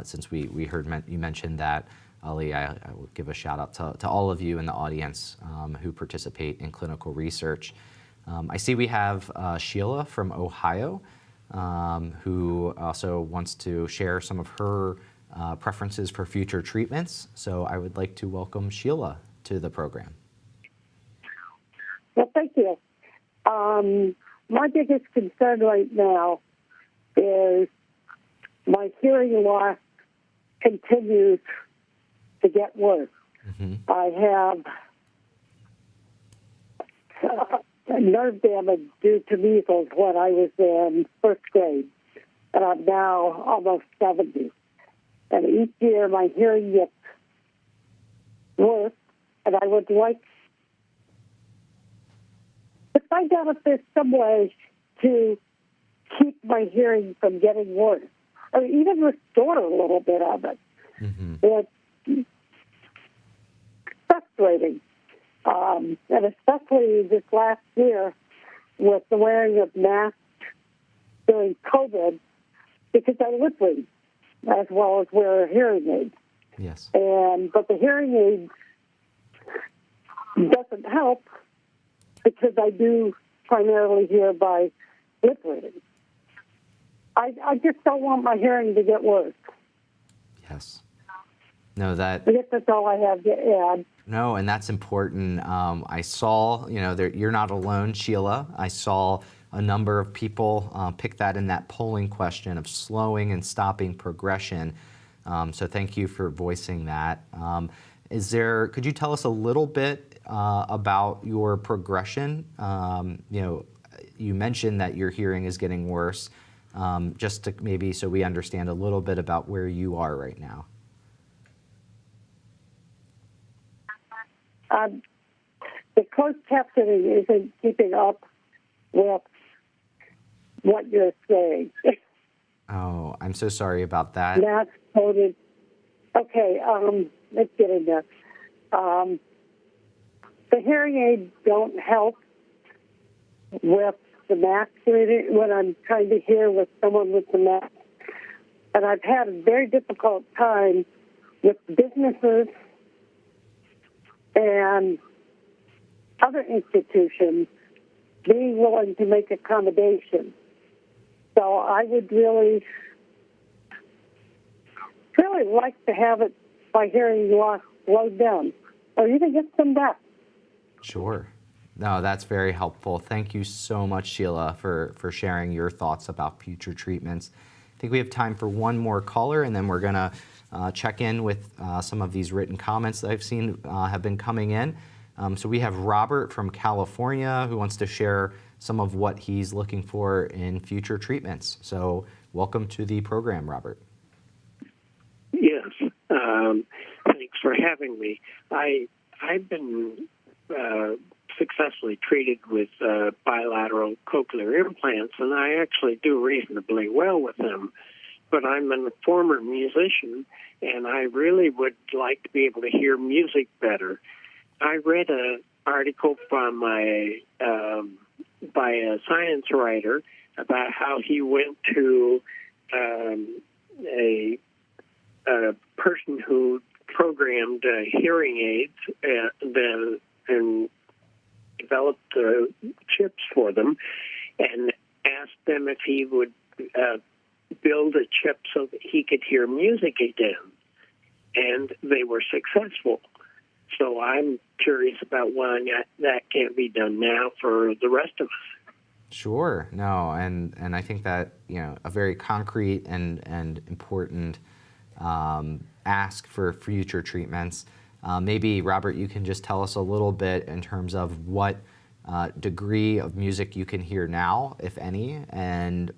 since we heard you mention that, Ali, I will give a shout out to all of you in the audience who participate in clinical research. I see we have Sheila from Ohio who also wants to share some of her preferences for future treatments. So I would like to welcome Sheila to the program. Well, thank you. My biggest concern right now is my hearing loss continues to get worse. I have nerve damage due to measles when I was in first grade, and I'm now almost 70. And each year my hearing gets worse, and I would like to find out if there's some way to keep my hearing from getting worse, or even restore a little bit of it. It's frustrating. And especially this last year with the wearing of masks during COVID, because I lip read as well as wear hearing aids. Yes. But the hearing aid doesn't help because I do primarily hear by lip reading. I just don't want my hearing to get worse. Yes. No, I guess that's all I have to add. No, and that's important. I saw, you're not alone, Sheila. I saw a number of people pick that in that polling question of slowing and stopping progression. So thank you for voicing that. Could you tell us a little bit about your progression? You mentioned that your hearing is getting worse, just to maybe so we understand a little bit about where you are right now. The closed captioning isn't keeping up with what you're saying. Oh, I'm so sorry about that. That's coded. Okay, let's get in there. The hearing aids don't help with the mask reading when I'm trying to hear with someone with the mask. And I've had a very difficult time with businesses and other institutions being willing to make accommodations. So I would really like to have my hearing loss slowed down, or even get some back. Sure. No, that's very helpful. Thank you so much, Sheila, for sharing your thoughts about future treatments. think we have time for one more caller, and then we're going to check in with some of these written comments that I've seen have been coming in. So we have Robert from California who wants to share some of what he's looking for in future treatments. So welcome to the program, Robert. Yes, thanks for having me. I've been successfully treated with bilateral cochlear implants, and I actually do reasonably well with them. But I'm a former musician, and I really would like to be able to hear music better. I read an article from by a science writer about how he went to a person who programmed hearing aids and developed chips for them, and asked them if he would build a chip so that he could hear music again. And they were successful. So I'm curious about why that can't be done now for the rest of us. Sure. No, and I think that, you know, a very concrete and important ask for future treatments. Maybe, Robert, you can just tell us a little bit in terms of what degree of music you can hear now, if any, and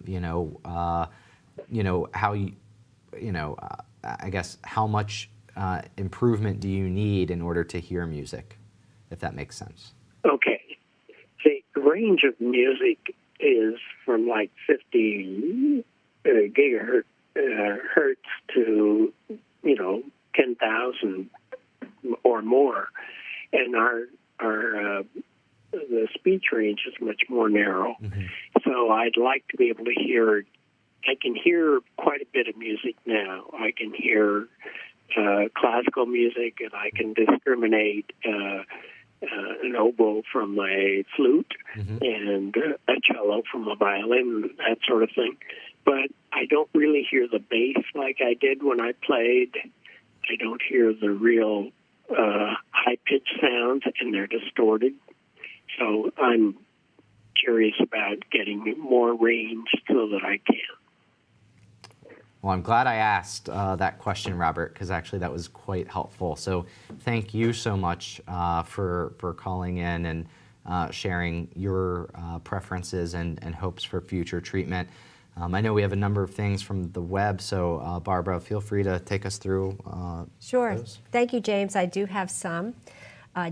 how I guess how much improvement do you need in order to hear music, if that makes sense. Okay. The range of music is from like 50 gigahertz to 10,000 or more, and the speech range is much more narrow. Mm-hmm. So I'd like to be able to hear. I can hear quite a bit of music now. I can hear classical music, and I can discriminate an oboe from a flute, mm-hmm. and a cello from a violin, that sort of thing. But I don't really hear the bass like I did when I played. I don't hear the real high-pitched sounds, and they're distorted. So I'm curious about getting more range so that I can. Well, I'm glad I asked that question, Robert, because actually that was quite helpful. So thank you so much for calling in and sharing your preferences and hopes for future treatment. I know we have a number of things from the web, so Barbara, feel free to take us through Sure. those. Thank you, James. I do have some.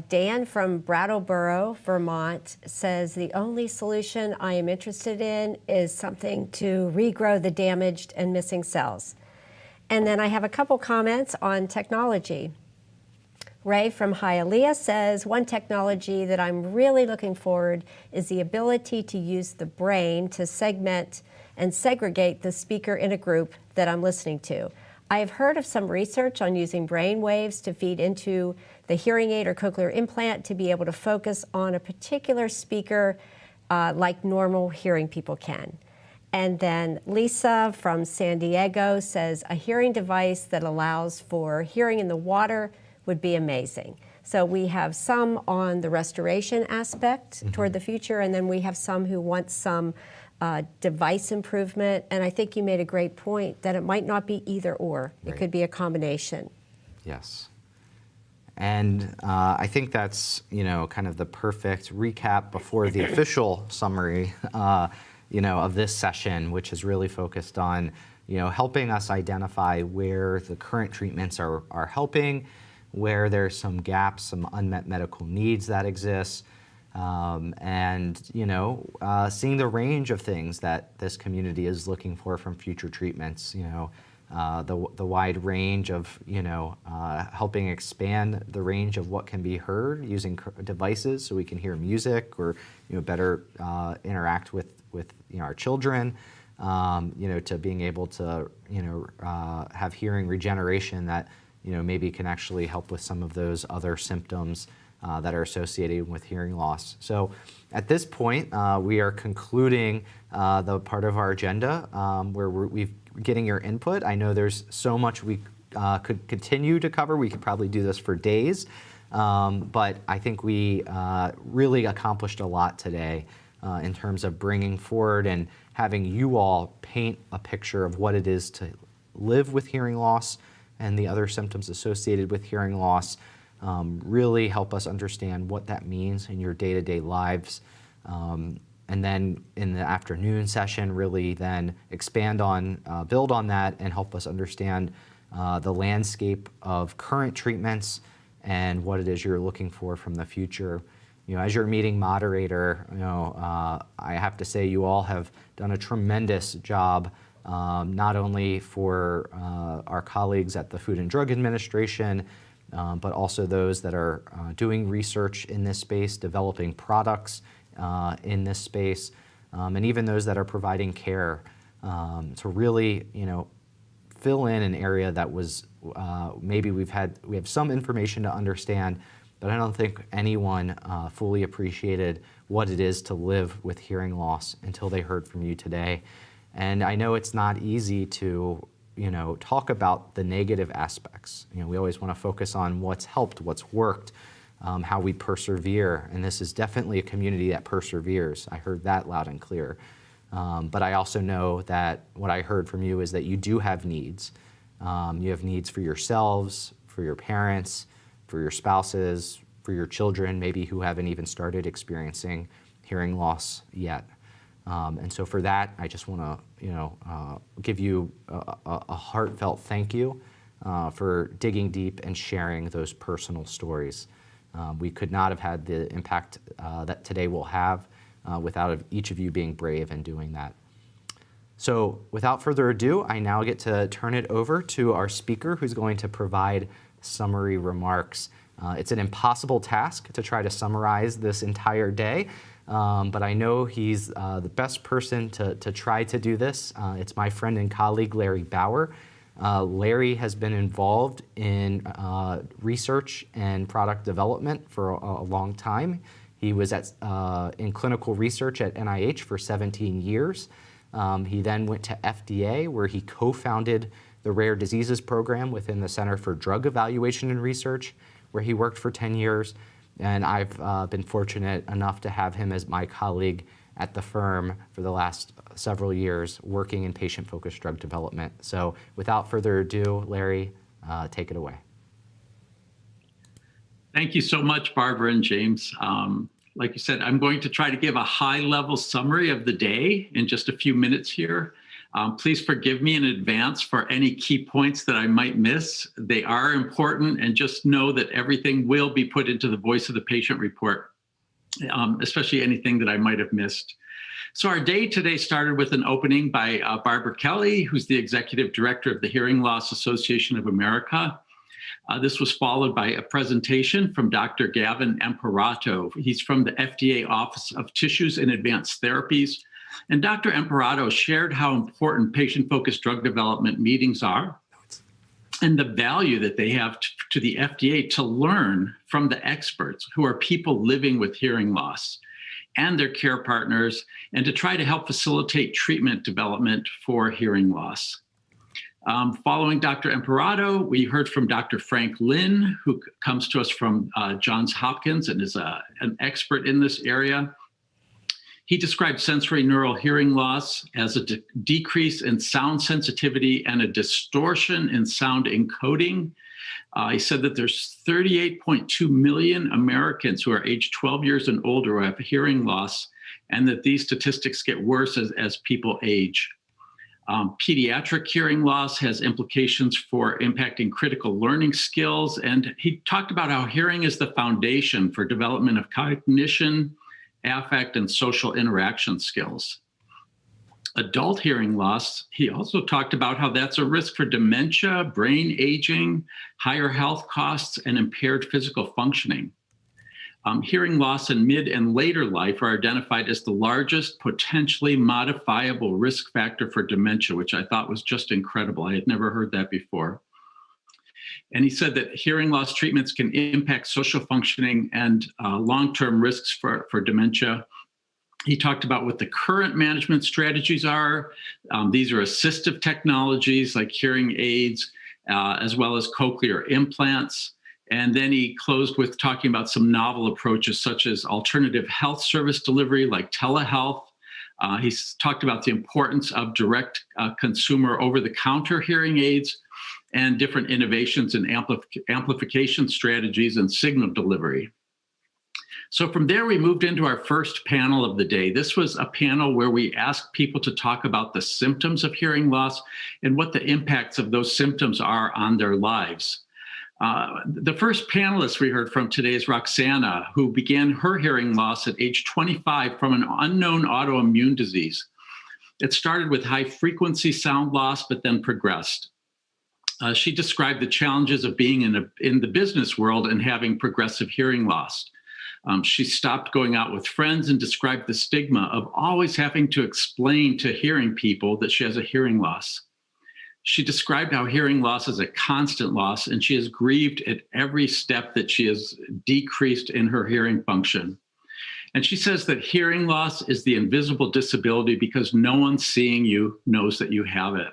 Dan from Brattleboro, Vermont says, the only solution I am interested in is something to regrow the damaged and missing cells. And then I have a couple comments on technology. Ray from Hialeah says, one technology that I'm really looking forward is the ability to use the brain to segment and segregate the speaker in a group that I'm listening to. I have heard of some research on using brain waves to feed into the hearing aid or cochlear implant to be able to focus on a particular speaker like normal hearing people can. And then Lisa from San Diego says, a hearing device that allows for hearing in the water would be amazing. So we have some on the restoration aspect mm-hmm. toward the future, and then we have some who want some device improvement. And I think you made a great point that it might not be either or. Right. It could be a combination. Yes. And I think that's, kind of the perfect recap before the official summary, of this session, which is really focused on, helping us identify where the current treatments are helping, where there's some gaps, some unmet medical needs that exist, and, seeing the range of things that this community is looking for from future treatments, the wide range of, helping expand the range of what can be heard using devices so we can hear music or, better interact with our children, to being able to, have hearing regeneration that, maybe can actually help with some of those other symptoms that are associated with hearing loss. So at this point, we are concluding the part of our agenda where we've getting your input. I know there's so much we could continue to cover. We could probably do this for days, but I think we really accomplished a lot today in terms of bringing forward and having you all paint a picture of what it is to live with hearing loss and the other symptoms associated with hearing loss really help us understand what that means in your day-to-day lives. And then in the afternoon session, really then expand on, build on that and help us understand the landscape of current treatments and what it is you're looking for from the future. You know, as your meeting moderator, I have to say you all have done a tremendous job, not only for our colleagues at the Food and Drug Administration, but also those that are doing research in this space, developing products in this space, and even those that are providing care to really, fill in an area that was maybe we have some information to understand, but I don't think anyone fully appreciated what it is to live with hearing loss until they heard from you today. And I know it's not easy to, talk about the negative aspects. We always want to focus on what's helped, what's worked, how we persevere. And this is definitely a community that perseveres. I heard that loud and clear. But I also know that what I heard from you is that you do have needs. You have needs for yourselves, for your parents, for your spouses, for your children, maybe who haven't even started experiencing hearing loss yet. And so for that, I just want to, give you a heartfelt thank you for digging deep and sharing those personal stories. We could not have had the impact that today will have without each of you being brave and doing that. So without further ado, I now get to turn it over to our speaker who's going to provide summary remarks. It's an impossible task to try to summarize this entire day, but I know he's the best person to try to do this. It's my friend and colleague, Larry Bauer. Larry has been involved in research and product development for a long time. He was in clinical research at NIH for 17 years. He then went to FDA, where he co-founded the Rare Diseases Program within the Center for Drug Evaluation and Research, where he worked for 10 years. And I've been fortunate enough to have him as my colleague at the firm for the last several years, working in patient-focused drug development. So without further ado, Larry, take it away. Thank you so much, Barbara and James. Like you said, I'm going to try to give a high-level summary of the day in just a few minutes here. Please forgive me in advance for any key points that I might miss. They are important, and just know that everything will be put into the Voice of the Patient report, especially anything that I might have missed. So our day today started with an opening by Barbara Kelly, who's the Executive Director of the Hearing Loss Association of America. This was followed by a presentation from Dr. Gavin Imperato. He's from the FDA Office of Tissues and Advanced Therapies. And Dr. Imperato shared how important patient-focused drug development meetings are and the value that they have to the FDA to learn from the experts, who are people living with hearing loss, and their care partners, and to try to help facilitate treatment development for hearing loss. Following Dr. Imperato, we heard from Dr. Frank Lin, who comes to us from Johns Hopkins and is an expert in this area. He described sensorineural hearing loss as a decrease in sound sensitivity and a distortion in sound encoding. He said that there's 38.2 million Americans who are age 12 years and older who have hearing loss, and that these statistics get worse as people age. Pediatric hearing loss has implications for impacting critical learning skills, and he talked about how hearing is the foundation for development of cognition, affect, and social interaction skills. Adult hearing loss, he also talked about how that's a risk for dementia, brain aging, higher health costs, and impaired physical functioning. Hearing loss in mid and later life are identified as the largest potentially modifiable risk factor for dementia, which I thought was just incredible. I had never heard that before. And he said that hearing loss treatments can impact social functioning and long-term risks for dementia. He talked about what the current management strategies are. These are assistive technologies like hearing aids, as well as cochlear implants. And then he closed with talking about some novel approaches, such as alternative health service delivery like telehealth, He's talked about the importance of direct consumer over-the-counter hearing aids and different innovations in amplification strategies and signal delivery. So from there, we moved into our first panel of the day. This was a panel where we asked people to talk about the symptoms of hearing loss and what the impacts of those symptoms are on their lives. The first panelist we heard from today is Roxana, who began her hearing loss at age 25 from an unknown autoimmune disease. It started with high-frequency sound loss, but then progressed. She described the challenges of being in the business world and having progressive hearing loss. She stopped going out with friends and described the stigma of always having to explain to hearing people that she has a hearing loss. She described how hearing loss is a constant loss, and she has grieved at every step that she has decreased in her hearing function. And she says that hearing loss is the invisible disability because no one seeing you knows that you have it.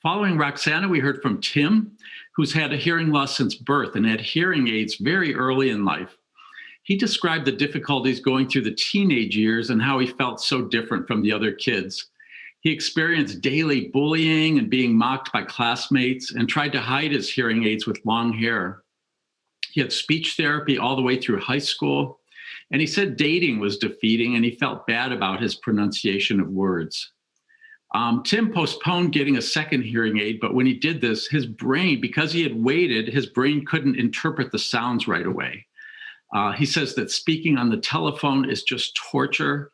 Following Roxana, we heard from Tim, who's had a hearing loss since birth and had hearing aids very early in life. He described the difficulties going through the teenage years and how he felt so different from the other kids. He experienced daily bullying and being mocked by classmates and tried to hide his hearing aids with long hair. He had speech therapy all the way through high school, and he said dating was defeating and he felt bad about his pronunciation of words. Tim postponed getting a second hearing aid, but when he did this, his brain, because he had waited, his brain couldn't interpret the sounds right away. He says that speaking on the telephone is just torture.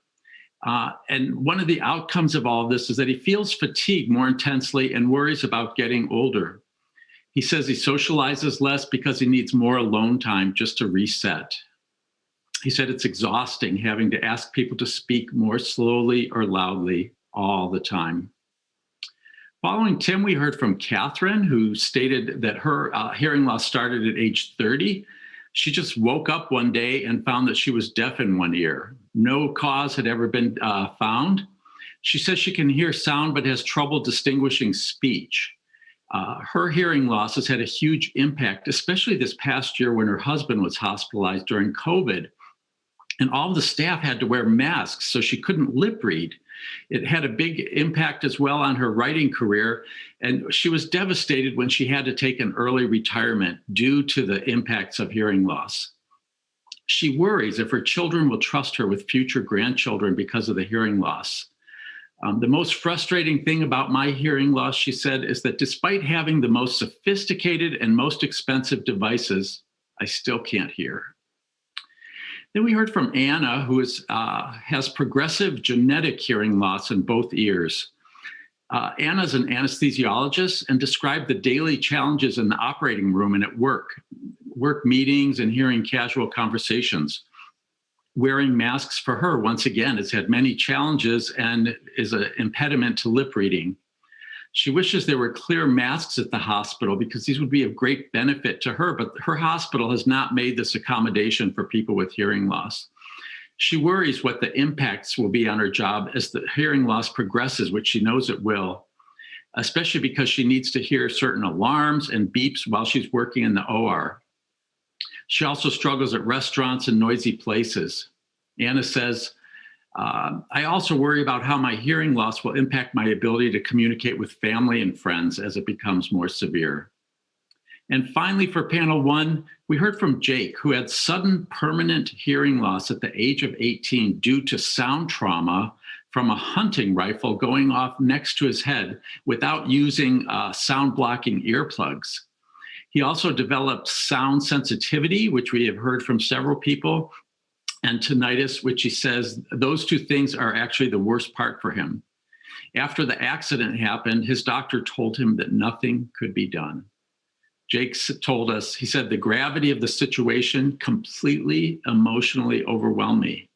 And one of the outcomes of all of this is that he feels fatigue more intensely and worries about getting older. He says he socializes less because he needs more alone time just to reset. He said it's exhausting having to ask people to speak more slowly or loudly all the time. Following Tim, we heard from Catherine, who stated that her hearing loss started at age 30. She just woke up one day and found that she was deaf in one ear. No cause had ever been found. She says she can hear sound but has trouble distinguishing speech. Her hearing loss has had a huge impact, especially this past year when her husband was hospitalized during COVID. And all the staff had to wear masks, so she couldn't lip read. It had a big impact as well on her writing career, and she was devastated when she had to take an early retirement due to the impacts of hearing loss. She worries if her children will trust her with future grandchildren because of the hearing loss. The most frustrating thing about my hearing loss, she said, is that despite having the most sophisticated and most expensive devices, I still can't hear. Then we heard from Anna, who has progressive genetic hearing loss in both ears. Anna's an anesthesiologist and described the daily challenges in the operating room and at work meetings and hearing casual conversations. Wearing masks for her, once again, has had many challenges and is an impediment to lip reading. She wishes there were clear masks at the hospital because these would be of great benefit to her, but her hospital has not made this accommodation for people with hearing loss. She worries what the impacts will be on her job as the hearing loss progresses, which she knows it will, especially because she needs to hear certain alarms and beeps while she's working in the OR. She also struggles at restaurants and noisy places. Anna says, I also worry about how my hearing loss will impact my ability to communicate with family and friends as it becomes more severe. And finally, for panel one, we heard from Jake, who had sudden permanent hearing loss at the age of 18 due to sound trauma from a hunting rifle going off next to his head without using sound blocking earplugs. He also developed sound sensitivity, which we have heard from several people, and tinnitus, which he says those two things are actually the worst part for him. After the accident happened, his doctor told him that nothing could be done. Jake told us, he said, the gravity of the situation completely emotionally overwhelmed me.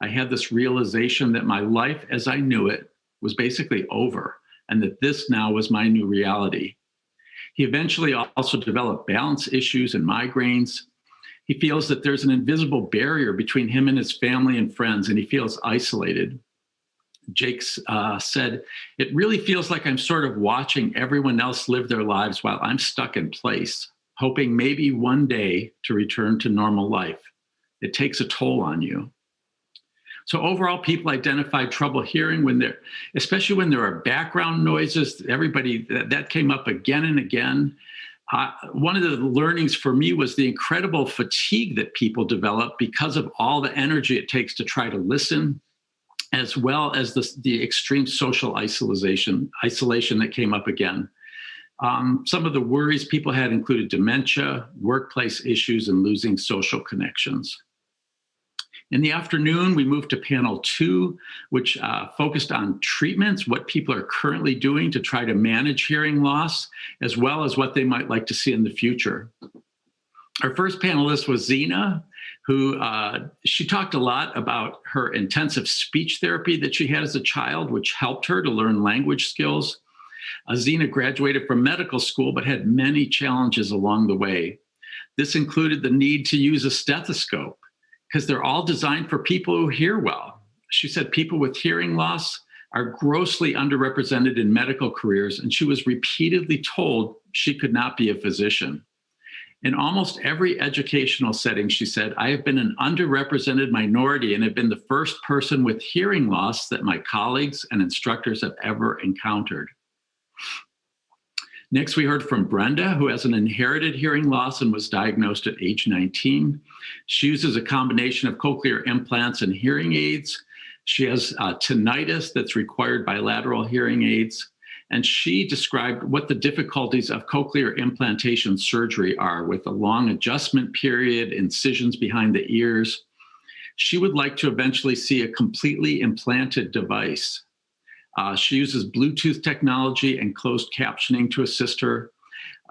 I had this realization that my life as I knew it was basically over and that this now was my new reality. He eventually also developed balance issues and migraines. He feels that there's an invisible barrier between him and his family and friends, and he feels isolated. Jake said, it really feels like I'm sort of watching everyone else live their lives while I'm stuck in place, hoping maybe one day to return to normal life. It takes a toll on you. So overall, people identified trouble hearing especially when there are background noises. Everybody, that came up again and again. One of the learnings for me was the incredible fatigue that people develop because of all the energy it takes to try to listen, as well as the extreme social isolation that came up again. Some of the worries people had included dementia, workplace issues, and losing social connections. In the afternoon, we moved to panel 2, which focused on treatments, what people are currently doing to try to manage hearing loss, as well as what they might like to see in the future. Our first panelist was Zena, who she talked a lot about her intensive speech therapy that she had as a child, which helped her to learn language skills. Zena graduated from medical school, but had many challenges along the way. This included the need to use a stethoscope, because they're all designed for people who hear well. She said people with hearing loss are grossly underrepresented in medical careers, and she was repeatedly told she could not be a physician. In almost every educational setting, she said, I have been an underrepresented minority and have been the first person with hearing loss that my colleagues and instructors have ever encountered. Next, we heard from Brenda, who has an inherited hearing loss and was diagnosed at age 19. She uses a combination of cochlear implants and hearing aids. She has tinnitus that's required bilateral hearing aids. And she described what the difficulties of cochlear implantation surgery are, with a long adjustment period, incisions behind the ears. She would like to eventually see a completely implanted device. She uses Bluetooth technology and closed captioning to assist her.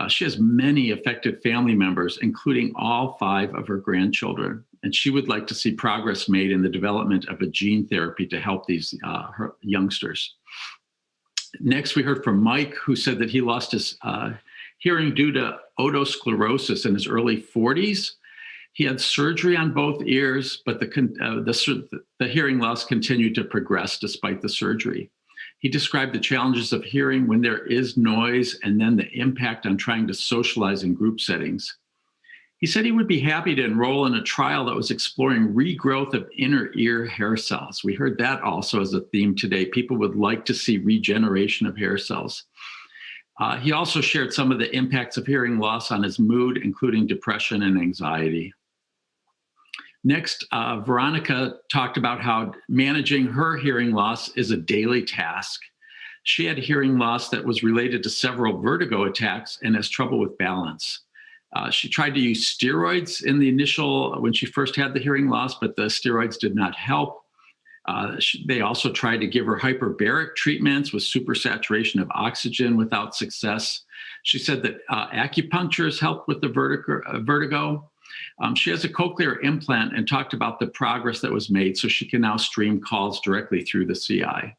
She has many affected family members, including all 5 of her grandchildren. And she would like to see progress made in the development of a gene therapy to help these her youngsters. Next, we heard from Mike, who said that he lost his hearing due to otosclerosis in his early 40s. He had surgery on both ears, but the hearing loss continued to progress despite the surgery. He described the challenges of hearing when there is noise and then the impact on trying to socialize in group settings. He said he would be happy to enroll in a trial that was exploring regrowth of inner ear hair cells. We heard that also as a theme today. People would like to see regeneration of hair cells. He also shared some of the impacts of hearing loss on his mood, including depression and anxiety. Next, Veronica talked about how managing her hearing loss is a daily task. She had hearing loss that was related to several vertigo attacks and has trouble with balance. She tried to use steroids when she first had the hearing loss, but the steroids did not help. They also tried to give her hyperbaric treatments with supersaturation of oxygen without success. She said that acupuncture has helped with the vertigo. She has a cochlear implant and talked about the progress that was made, so she can now stream calls directly through the CI.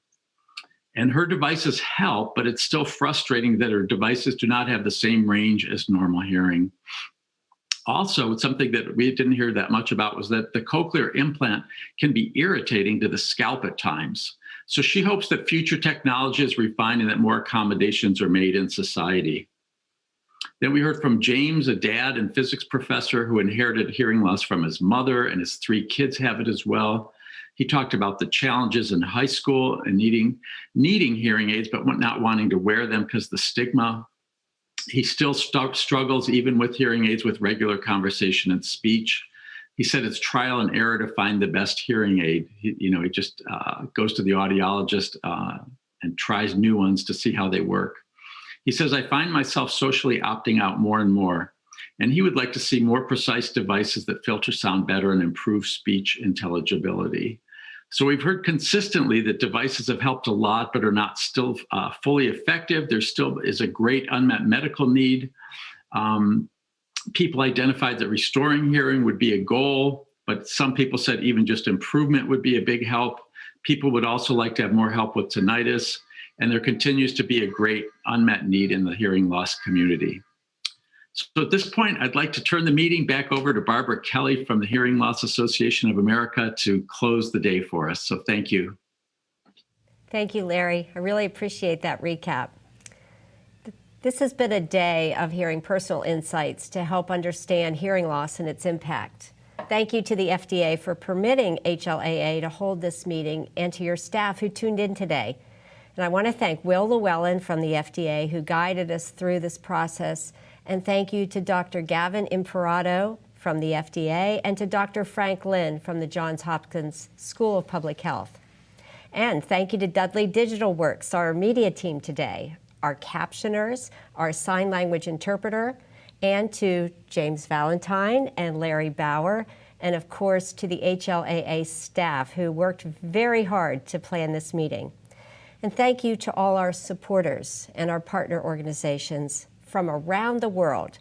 And her devices help, but it's still frustrating that her devices do not have the same range as normal hearing. Also, something that we didn't hear that much about was that the cochlear implant can be irritating to the scalp at times. So she hopes that future technology is refined and that more accommodations are made in society. Then we heard from James, a dad and physics professor who inherited hearing loss from his mother, and his 3 kids have it as well. He talked about the challenges in high school and needing hearing aids, but not wanting to wear them because of the stigma. He still struggles even with hearing aids with regular conversation and speech. He said it's trial and error to find the best hearing aid. He just goes to the audiologist and tries new ones to see how they work. He says, I find myself socially opting out more and more, and he would like to see more precise devices that filter sound better and improve speech intelligibility. So we've heard consistently that devices have helped a lot, but are not still fully effective. There still is a great unmet medical need. People identified that restoring hearing would be a goal, but some people said even just improvement would be a big help. People would also like to have more help with tinnitus, and there continues to be a great unmet need in the hearing loss community. So at this point, I'd like to turn the meeting back over to Barbara Kelly from the Hearing Loss Association of America to close the day for us. So thank you. Thank you, Larry. I really appreciate that recap. This has been a day of hearing personal insights to help understand hearing loss and its impact. Thank you to the FDA for permitting HLAA to hold this meeting and to your staff who tuned in today. And I want to thank Will Llewellyn from the FDA who guided us through this process. And thank you to Dr. Gavin Imperato from the FDA and to Dr. Frank Lin from the Johns Hopkins School of Public Health. And thank you to Dudley Digital Works, our media team today, our captioners, our sign language interpreter, and to James Valentine and Larry Bauer, and of course to the HLAA staff who worked very hard to plan this meeting. And thank you to all our supporters and our partner organizations from around the world.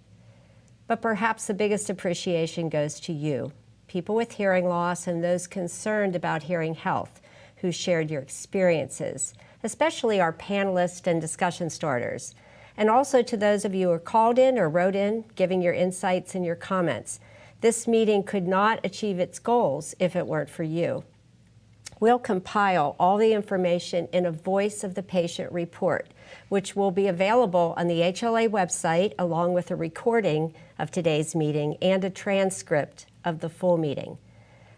But perhaps the biggest appreciation goes to you, people with hearing loss and those concerned about hearing health who shared your experiences, especially our panelists and discussion starters, and also to those of you who called in or wrote in, giving your insights and your comments. This meeting could not achieve its goals if it weren't for you. We'll compile all the information in a Voice of the Patient report, which will be available on the HLA website along with a recording of today's meeting and a transcript of the full meeting.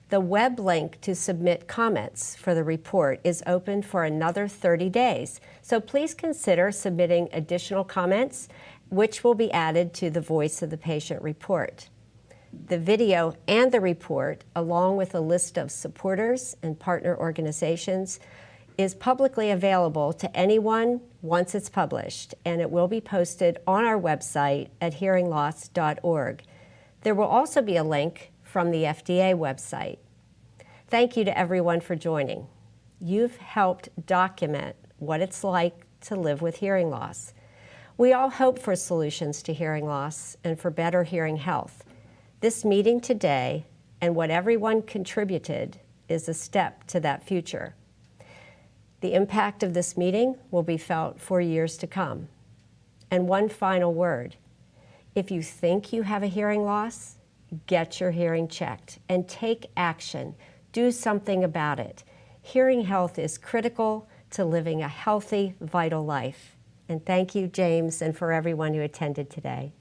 The web link to submit comments for the report is open for another 30 days, so please consider submitting additional comments, which will be added to the Voice of the Patient report. The video and the report, along with a list of supporters and partner organizations, is publicly available to anyone once it's published, and it will be posted on our website at hearingloss.org. There will also be a link from the FDA website. Thank you to everyone for joining. You've helped document what it's like to live with hearing loss. We all hope for solutions to hearing loss and for better hearing health. This meeting today and what everyone contributed is a step to that future. The impact of this meeting will be felt for years to come. And one final word. If you think you have a hearing loss, get your hearing checked and take action. Do something about it. Hearing health is critical to living a healthy, vital life. And thank you, James, and for everyone who attended today.